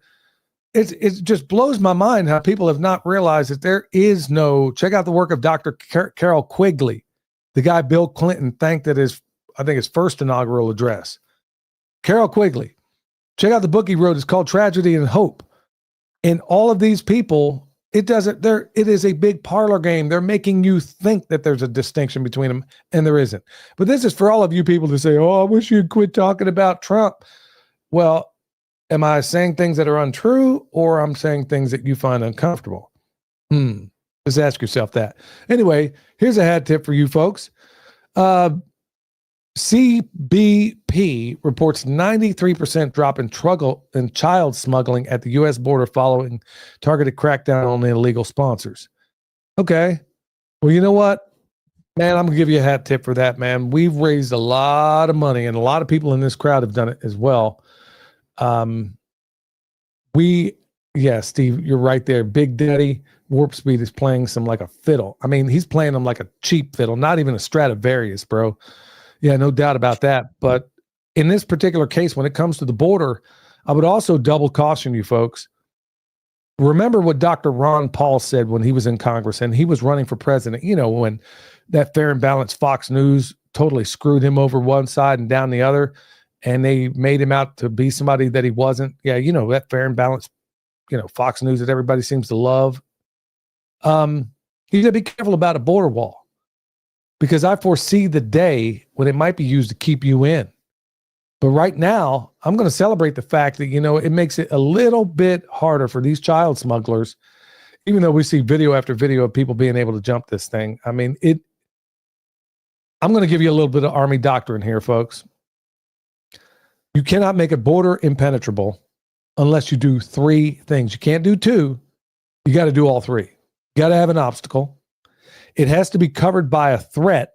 It just blows my mind how people have not realized that there is no, check out the work of Dr. Carol Quigley, the guy Bill Clinton thanked at his first inaugural address. Carol Quigley. Check out the book he wrote. It's called Tragedy and Hope. And all of these people, it is a big parlor game. They're making you think that there's a distinction between them, and there isn't. But this is for all of you people to say, oh, I wish you'd quit talking about Trump. Well, am I saying things that are untrue, or I'm saying things that you find uncomfortable? Just ask yourself that. Anyway, here's a hat tip for you folks. CBP reports 93% drop in child smuggling at the U.S. border following targeted crackdown on the illegal sponsors. Okay. Well, you know what? Man, I'm going to give you a hat tip for that, man. We've raised a lot of money, and a lot of people in this crowd have done it as well. Steve, you're right there. Big Daddy Warp Speed is playing some like a fiddle. I mean, he's playing them like a cheap fiddle, not even a Stradivarius, bro. Yeah, no doubt about that. But in this particular case, when it comes to the border, I would also double caution you folks. Remember what Dr. Ron Paul said when he was in Congress and he was running for president, when that Fair and Balanced Fox News totally screwed him over one side and down the other, and they made him out to be somebody that he wasn't. Yeah, that Fair and Balanced, Fox News that everybody seems to love. You got to be careful about a border wall, because I foresee the day when it might be used to keep you in. But right now, I'm going to celebrate the fact that, it makes it a little bit harder for these child smugglers, even though we see video after video of people being able to jump this thing. I mean, I'm going to give you a little bit of Army doctrine here, folks. You cannot make a border impenetrable unless you do three things. You can't do two. You got to do all three. You got to have an obstacle. It has to be covered by a threat,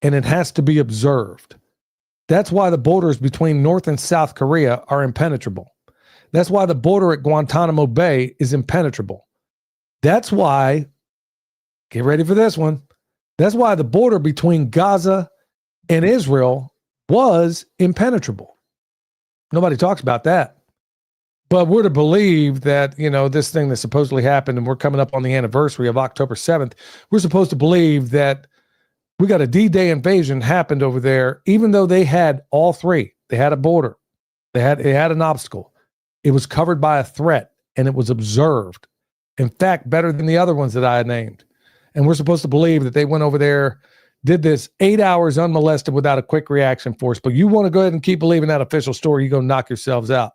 and it has to be observed. That's why the borders between North and South Korea are impenetrable. That's why the border at Guantanamo Bay is impenetrable. That's why, get ready for this one, that's why the border between Gaza and Israel was impenetrable. Nobody talks about that. But we're to believe that, this thing that supposedly happened, and we're coming up on the anniversary of October 7th, we're supposed to believe that we got a D-Day invasion happened over there, even though they had all three. They had a border. They had an obstacle. It was covered by a threat, and it was observed. In fact, better than the other ones that I had named. And we're supposed to believe that they went over there, did this 8 hours unmolested without a quick reaction force. But you want to go ahead and keep believing that official story, you're going to knock yourselves out.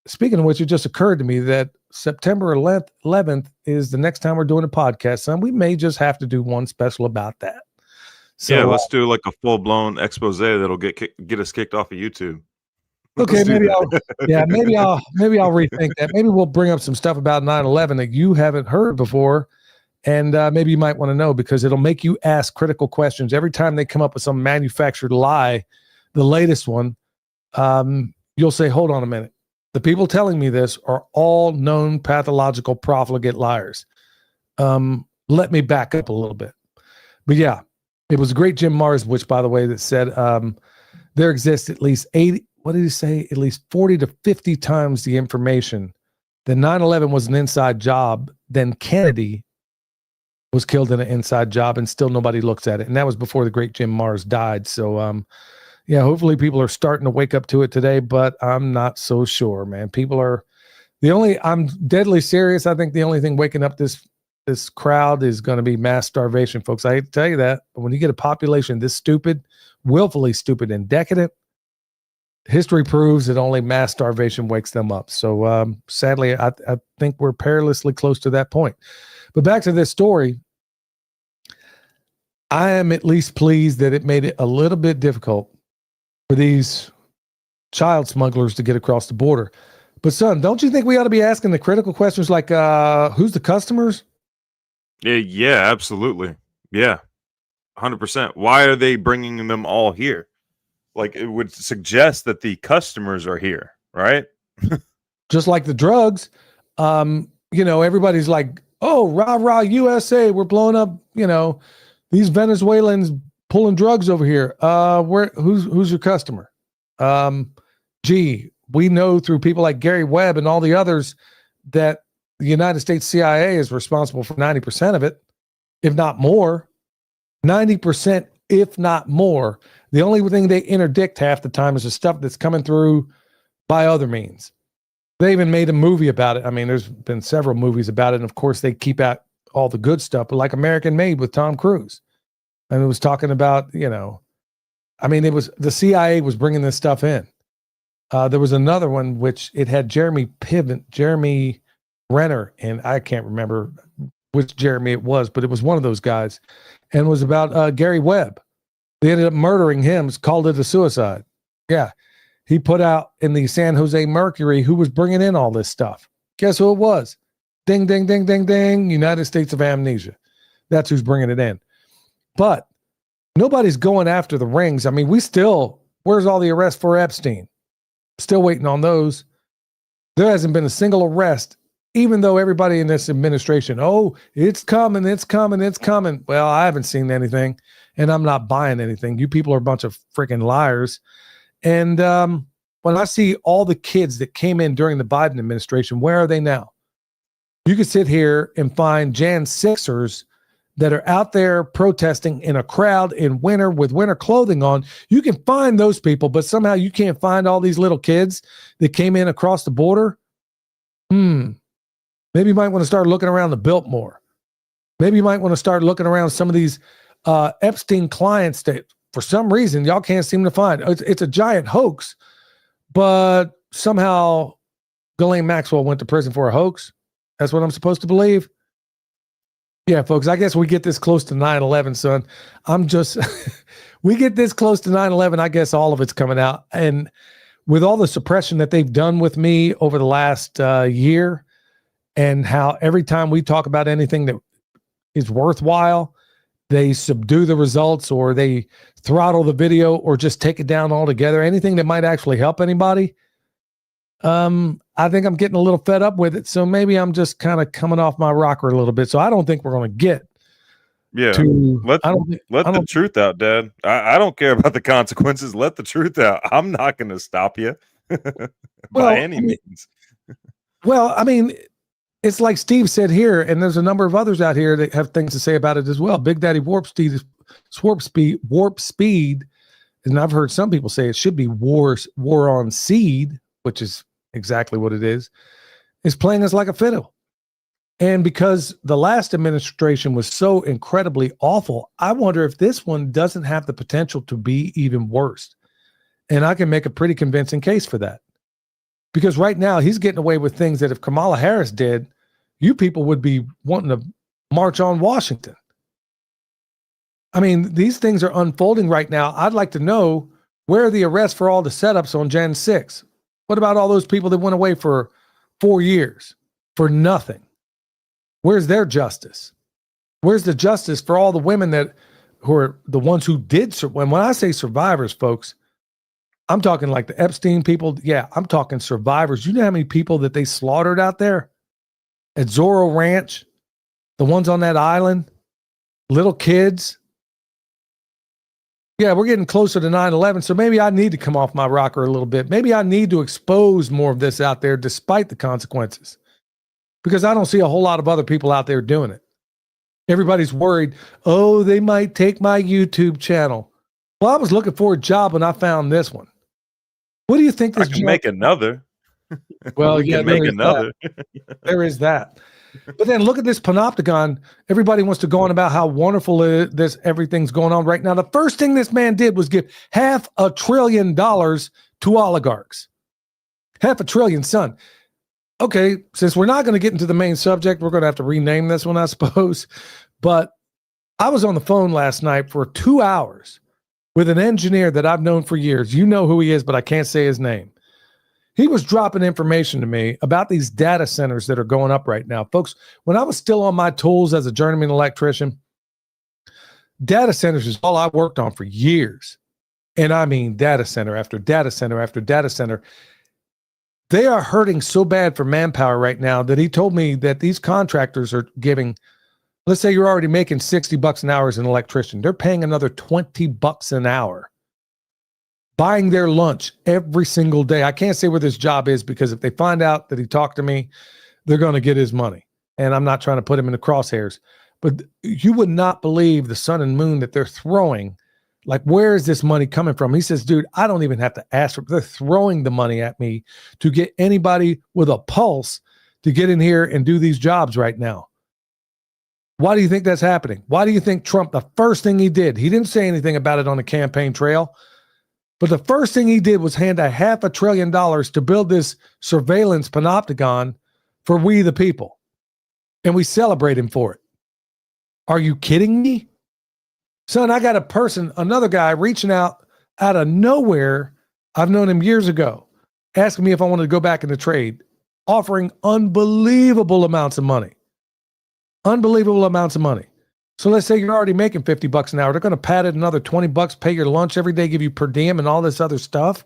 Speaking of which, it just occurred to me that September 11th is the next time we're doing a podcast, and we may just have to do one special about that. So, yeah, let's do like a full-blown expose that'll get us kicked off of YouTube. Okay, maybe I'll rethink that. Maybe we'll bring up some stuff about 9/11 that you haven't heard before, and maybe you might want to know, because it'll make you ask critical questions every time they come up with some manufactured lie. The latest one, you'll say, "Hold on a minute. The people telling me this are all known pathological profligate liars." Let me back up a little bit. But yeah, it was a great Jim Marswich, by the way, that said there exists at least 80, what did he say? At least 40 to 50 times the information that 9/11 was an inside job than Kennedy was killed in an inside job, and still nobody looks at it. And that was before the great Jim Mars died. So, yeah, hopefully people are starting to wake up to it today, but I'm not so sure, man. I'm deadly serious. I think the only thing waking up this crowd is going to be mass starvation, folks. I hate to tell you that, but when you get a population this stupid, willfully stupid and decadent, history proves that only mass starvation wakes them up. So, sadly, I think we're perilously close to that point. But back to this story, I am at least pleased that it made it a little bit difficult for these child smugglers to get across the border. But son, don't you think we ought to be asking the critical questions like, who's the customers? Yeah, absolutely. Yeah. 100%. Why are they bringing them all here? Like, it would suggest that the customers are here, right? Just like the drugs, everybody's like, oh, rah, rah, USA, we're blowing up, these Venezuelans pulling drugs over here. Who's your customer? We know through people like Gary Webb and all the others that the United States CIA is responsible for 90% of it, if not more. 90%, if not more. The only thing they interdict half the time is the stuff that's coming through by other means. They even made a movie about it. I mean, there's been several movies about it. And of course, they keep out all the good stuff, but like American Made with Tom Cruise. And it was talking about, it was the CIA was bringing this stuff in. There was another one which it had Jeremy Renner, and I can't remember which Jeremy it was, but it was one of those guys, and it was about Gary Webb. They ended up murdering him, called it a suicide. Yeah. He put out in the San Jose Mercury who was bringing in all this stuff. Guess who it was? Ding, ding, ding, ding, ding. United States of Amnesia. That's who's bringing it in. But nobody's going after the rings. I mean, where's all the arrests for Epstein? Still waiting on those. There hasn't been a single arrest, even though everybody in this administration, oh, it's coming, it's coming, it's coming. Well, I haven't seen anything, and I'm not buying anything. You people are a bunch of freaking liars. And when I see all the kids that came in during the Biden administration, where are they now? You could sit here and find Jan 6ers that are out there protesting in a crowd in winter with winter clothing on. You can find those people, but somehow you can't find all these little kids that came in across the border. Maybe you might want to start looking around the Biltmore. Maybe you might want to start looking around some of these Epstein clients that, for some reason, y'all can't seem to find. It's a giant hoax, but somehow Ghislaine Maxwell went to prison for a hoax. That's what I'm supposed to believe. Yeah, folks, I guess we get this close to 9/11, son. We get this close to 9/11, I guess all of it's coming out. And with all the suppression that they've done with me over the last year, and how every time we talk about anything that is worthwhile, they subdue the results, or they throttle the video, or just take it down altogether. Anything that might actually help anybody. I think I'm getting a little fed up with it. So maybe I'm just kind of coming off my rocker a little bit. So I don't think we're going to get let the truth out, Dad. I don't care about the consequences. Let the truth out. I'm not going to stop you by any means. Well, I mean, it's like Steve said here, and there's a number of others out here that have things to say about it as well. Big Daddy Warp Speed, and I've heard some people say it should be War on Seed, which is exactly what it is playing us like a fiddle. And because the last administration was so incredibly awful, I wonder if this one doesn't have the potential to be even worse. And I can make a pretty convincing case for that. Because right now he's getting away with things that if Kamala Harris did, you people would be wanting to march on Washington. I mean, these things are unfolding right now. I'd like to know, where are the arrests for all the setups on Jan 6? What about all those people that went away for 4 years for nothing? Where's their justice? Where's the justice for all the women who are the ones who did? When I say survivors, folks, I'm talking like the Epstein people. Yeah, I'm talking survivors. You know how many people that they slaughtered out there at Zorro Ranch? The ones on that island, little kids. Yeah, we're getting closer to 9/11, so maybe I need to come off my rocker a little bit. Maybe I need to expose more of this out there despite the consequences, because I don't see a whole lot of other people out there doing it. Everybody's worried, oh, they might take my YouTube channel. Well, I was looking for a job when I found this one. What do you think this I can make another. Well, we can make another. There is that. But then look at this panopticon. Everybody wants to go on about how wonderful everything's going on right now. The first thing this man did was give $500 billion to oligarchs. $500 billion, son. Okay, since we're not going to get into the main subject, we're going to have to rename this one, I suppose. But I was on the phone last night for 2 hours with an engineer that I've known for years. You know who he is, but I can't say his name. He was dropping information to me about these data centers that are going up right now. Folks, when I was still on my tools as a journeyman electrician, Data centers is all I worked on for years. And I mean data center after data center after data center. They are hurting so bad for manpower right now that he told me that these contractors are giving, let's say you're already making $60 an hour as an electrician. They're paying another $20 an hour, buying their lunch every single day. I can't say where this job is because if they find out that he talked to me, they're going to get his money. And I'm not trying to put him in the crosshairs, but you would not believe the sun and moon that they're throwing. Like, where is this money coming from? He says, dude, I don't even have to ask for it. They're throwing the money at me to get anybody with a pulse to get in here and do these jobs right now. Why do you think that's happening? Why do you think Trump, the first thing he did, he didn't say anything about it on the campaign trail, but the first thing he did was hand $500 billion to build this surveillance panopticon for we the people. And we celebrate him for it. Are you kidding me? Son, I got another guy reaching out of nowhere. I've known him years ago, asking me if I wanted to go back in the trade, offering unbelievable amounts of money. Unbelievable amounts of money. So let's say you're already making $50 an hour. They're going to pad it another $20, pay your lunch every day, give you per diem and all this other stuff.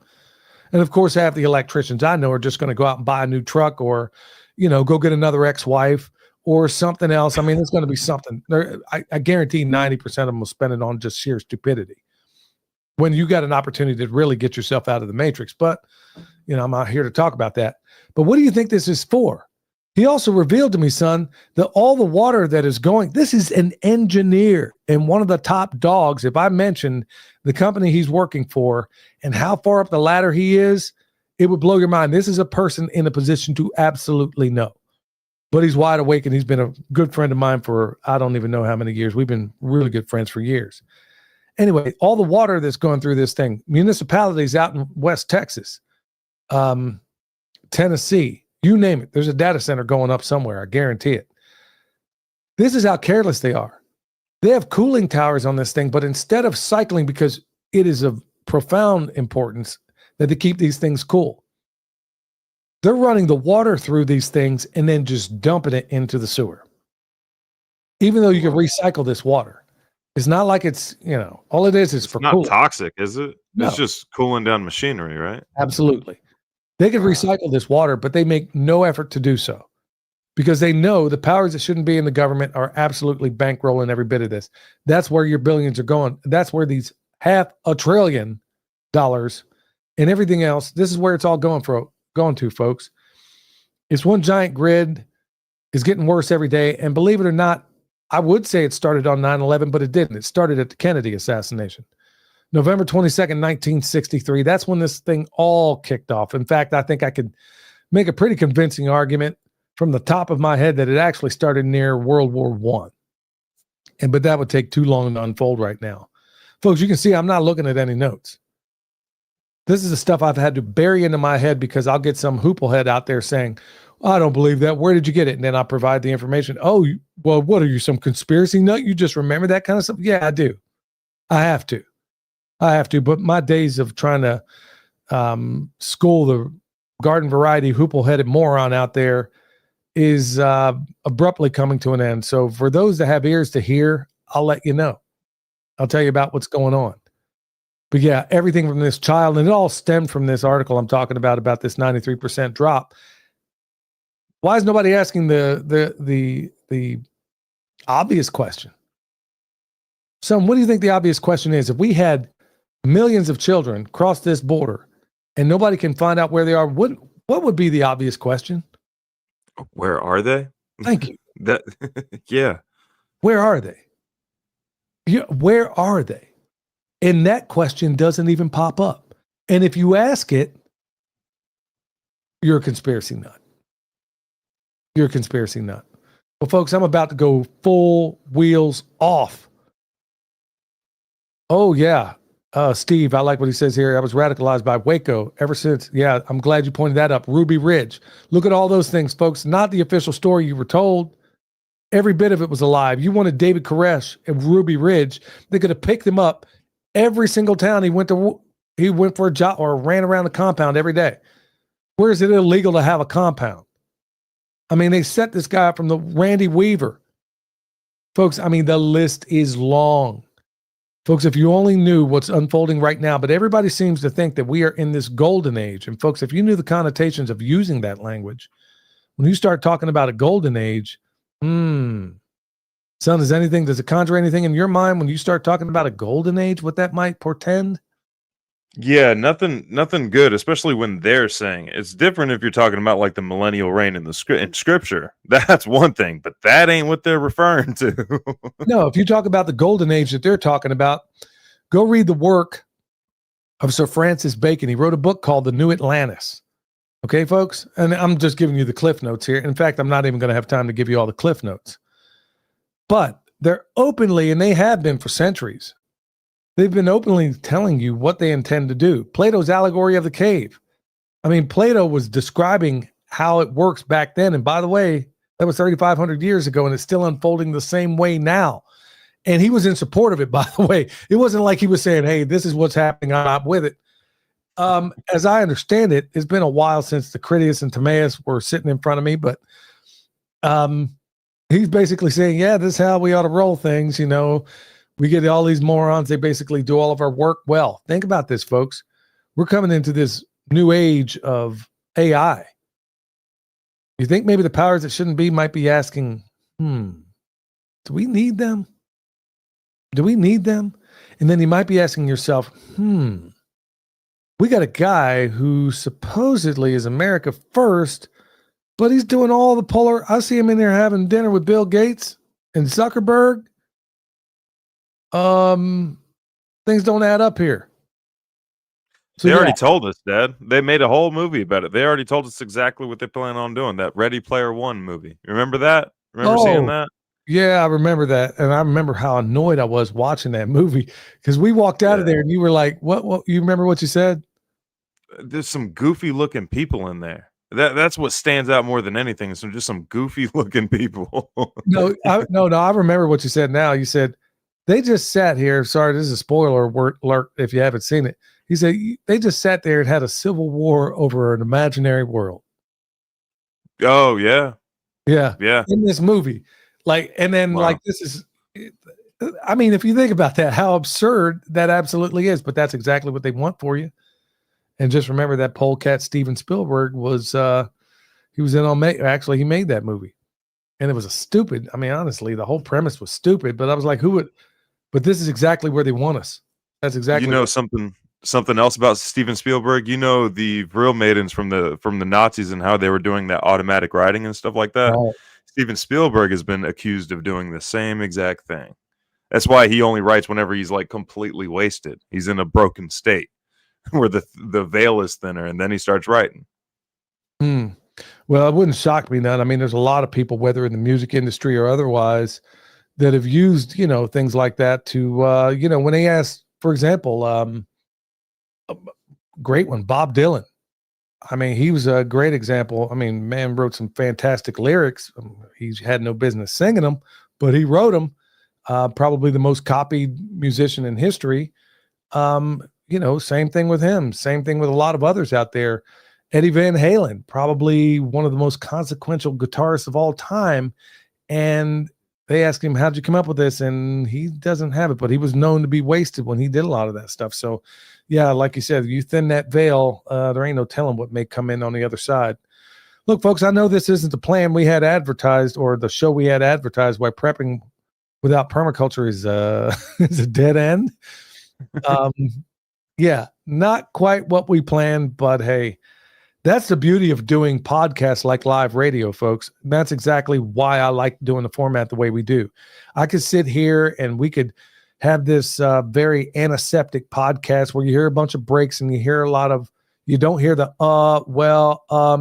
And of course, half the electricians I know are just going to go out and buy a new truck or, go get another ex-wife or something else. I mean, it's going to be something. I guarantee 90% of them will spend it on just sheer stupidity when you got an opportunity to really get yourself out of the matrix. But, I'm not here to talk about that. But what do you think this is for? He also revealed to me, son, that all the water that is going, this is an engineer and one of the top dogs. If I mentioned the company he's working for and how far up the ladder he is, it would blow your mind. This is a person in a position to absolutely know. But he's wide awake, and he's been a good friend of mine for I don't even know how many years. We've been really good friends for years. Anyway, all the water that's going through this thing, municipalities out in West Texas, Tennessee, you name it. There's a data center going up somewhere. I guarantee it. This is how careless they are. They have cooling towers on this thing, but instead of cycling, because it is of profound importance that they keep these things cool, they're running the water through these things and then just dumping it into the sewer. Even though you can recycle this water. It's not like it's, all it is for not cooling. Toxic, is it? No. It's just cooling down machinery, right? Absolutely. They could recycle this water, but they make no effort to do so because they know the powers that shouldn't be in the government are absolutely bankrolling every bit of this. That's where your billions are going. That's where these $500 billion and everything else, this is where it's all going to, folks. It's one giant grid. It's getting worse every day. And believe it or not, I would say it started on 9/11, but it didn't. It started at the Kennedy assassination. November 22nd, 1963. That's when this thing all kicked off. In fact, I think I could make a pretty convincing argument from the top of my head that it actually started near World War I. But that would take too long to unfold right now. Folks, you can see I'm not looking at any notes. This is the stuff I've had to bury into my head because I'll get some hooplehead out there saying, I don't believe that. Where did you get it? And then I'll provide the information. Oh, well, what are you, some conspiracy nut? You just remember that kind of stuff? Yeah, I do. I have to. But my days of trying to school the garden variety hoopleheaded moron out there is abruptly coming to an end. So for those that have ears to hear, I'll let you know. I'll tell you about what's going on. But yeah, everything from this child, and it all stemmed from this article I'm talking about this 93% drop. Why is nobody asking the obvious question? Son, what do you think the obvious question is? If we had millions of children cross this border and nobody can find out where they are, what would be the obvious question? Where are they? Thank you. Yeah. Where are they? Yeah, where are they? And that question doesn't even pop up. And if you ask it, you're a conspiracy nut. You're a conspiracy nut. Well, folks, I'm about to go full wheels off. Oh, yeah. Steve, I like what he says here. I was radicalized by Waco ever since. Yeah, I'm glad you pointed that up. Ruby Ridge. Look at all those things, folks. Not the official story you were told. Every bit of it was alive. You wanted David Koresh at Ruby Ridge. They could have picked him up every single town he went for a job or ran around the compound every day. Where is it illegal to have a compound? I mean, they set this guy up from the Randy Weaver. Folks, I mean, the list is long. Folks, if you only knew what's unfolding right now, but everybody seems to think that we are in this golden age. And folks, if you knew the connotations of using that language, when you start talking about a golden age, son, does it conjure anything in your mind when you start talking about a golden age, what that might portend? Yeah, nothing good, especially when they're saying it. It's different if you're talking about like the millennial reign in in scripture. That's one thing, but that ain't what they're referring to. No, if you talk about the golden age that they're talking about, go read the work of Sir Francis Bacon. He wrote a book called The New Atlantis. Okay, folks? And I'm just giving you the cliff notes here. In fact, I'm not even going to have time to give you all the cliff notes. But they're openly, and they have been for centuries, they've been openly telling you what they intend to do. Plato's allegory of the cave. I mean, Plato was describing how it works back then. And by the way, that was 3,500 years ago, and it's still unfolding the same way now. And he was in support of it, by the way. It wasn't like he was saying, hey, this is what's happening, I'm not with it. As I understand it, it's been a while since the Critias and Timaeus were sitting in front of me, but he's basically saying, yeah, this is how we ought to roll things. You know, we get all these morons. They basically do all of our work. Well, think about this, folks. We're coming into this new age of AI. You think maybe the powers that shouldn't be might be asking, do we need them? Do we need them? And then you might be asking yourself, we got a guy who supposedly is America first, but he's doing all the polar. I see him in there having dinner with Bill Gates and Zuckerberg. Things don't add up here. So they already told us, Dad. They made a whole movie about it. They already told us exactly what they plan on doing. That Ready Player One movie. Remember that? Remember seeing that? Yeah, I remember that. And I remember how annoyed I was watching that movie because we walked out of there and you were like, what? You remember what you said? There's some goofy looking people in there. That's what stands out more than anything. Is just some goofy looking people. No, I remember what you said now. You said, they just sat here. Sorry, this is a spoiler alert if you haven't seen it. He said, they just sat there and had a civil war over an imaginary world. Oh, yeah. Yeah. Yeah. In this movie. Like, and then like, this is, I mean, if you think about that, how absurd that absolutely is, but that's exactly what they want for you. And just remember that polecat Steven Spielberg was, he was in on, actually, he made that movie. And it was a stupid, I mean, honestly, the whole premise was stupid, but I was like, but this is exactly where they want us. That's exactly. You know, something else about Steven Spielberg, you know, the Vril Maidens from the Nazis and how they were doing that automatic writing and stuff like that. Right. Steven Spielberg has been accused of doing the same exact thing. That's why he only writes whenever he's like completely wasted. He's in a broken state where the veil is thinner, and then he starts writing. Well, it wouldn't shock me none. I mean, there's a lot of people, whether in the music industry or otherwise, that have used, you know, things like that to, you know, when they asked, for example, a great one, Bob Dylan. I mean, he was a great example. I mean, man wrote some fantastic lyrics. He had no business singing them, but he wrote them. Probably the most copied musician in history. You know, same thing with him. Same thing with a lot of others out there. Eddie Van Halen, probably one of the most consequential guitarists of all time. And they asked him, how'd you come up with this? And he doesn't have it, but he was known to be wasted when he did a lot of that stuff. So yeah, like you said, you thin that veil, there ain't no telling what may come in on the other side. Look, folks, I know this isn't the plan we had advertised or the show we had advertised why prepping without permaculture is is a dead end. Yeah, not quite what we planned, but hey, that's the beauty of doing podcasts like live radio, folks. That's exactly why I like doing the format the way we do. I could sit here and we could have this very antiseptic podcast where you hear a bunch of breaks and you hear a lot of, you don't hear the,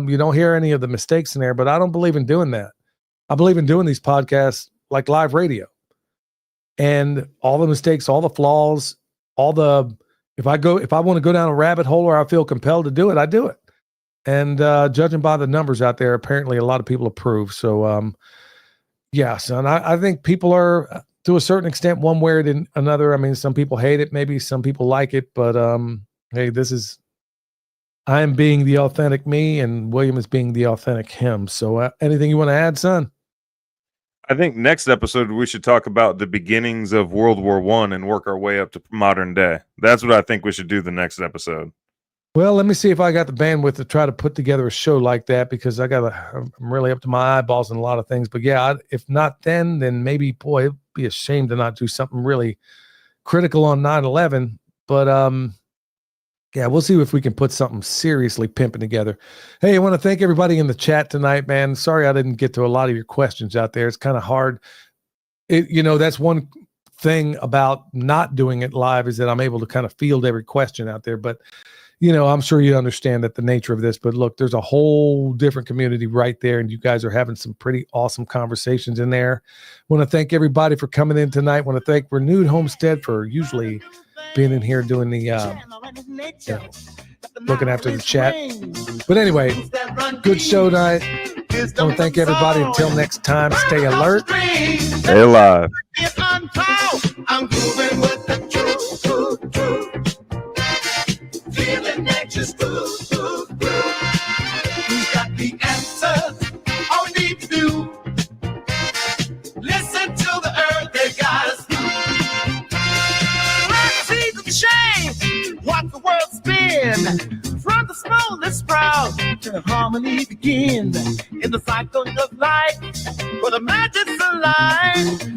you don't hear any of the mistakes in there, but I don't believe in doing that. I believe in doing these podcasts like live radio and all the mistakes, all the flaws, all the, if I want to go down a rabbit hole or I feel compelled to do it, I do it. And judging by the numbers out there, apparently a lot of people approve. So, yeah, son, I think people are, to a certain extent, one way or another. I mean, some people hate it. Maybe some people like it. But, hey, I am being the authentic me, and William is being the authentic him. So anything you want to add, son? I think next episode we should talk about the beginnings of World War I and work our way up to modern day. That's what I think we should do the next episode. Well, let me see if I got the bandwidth to try to put together a show like that, because I'm really up to my eyeballs in a lot of things. But yeah, if not then maybe, boy, it'd be a shame to not do something really critical on 9/11. But yeah, we'll see if we can put something seriously pimping together. Hey, I want to thank everybody in the chat tonight, man. Sorry I didn't get to a lot of your questions out there. It's kind of hard. That's one thing about not doing it live, is that I'm able to kind of field every question out there. But, I'm sure you understand that the nature of this. But look, there's a whole different community right there, and you guys are having some pretty awesome conversations in there. Want to thank everybody for coming in tonight. Want to thank Renewed Homestead for usually being in here doing the looking after the chat. But anyway, good show tonight. I want to thank everybody. Until next time, stay alert, stay alive. I'm grooving with the truth. Feeling anxious, who's got the answers? All we need to do, listen to the earth, they got us through. Seasons change, watch the world spin. From the smallest sprout to harmony begin. In the cycle of life, where the magic's alive.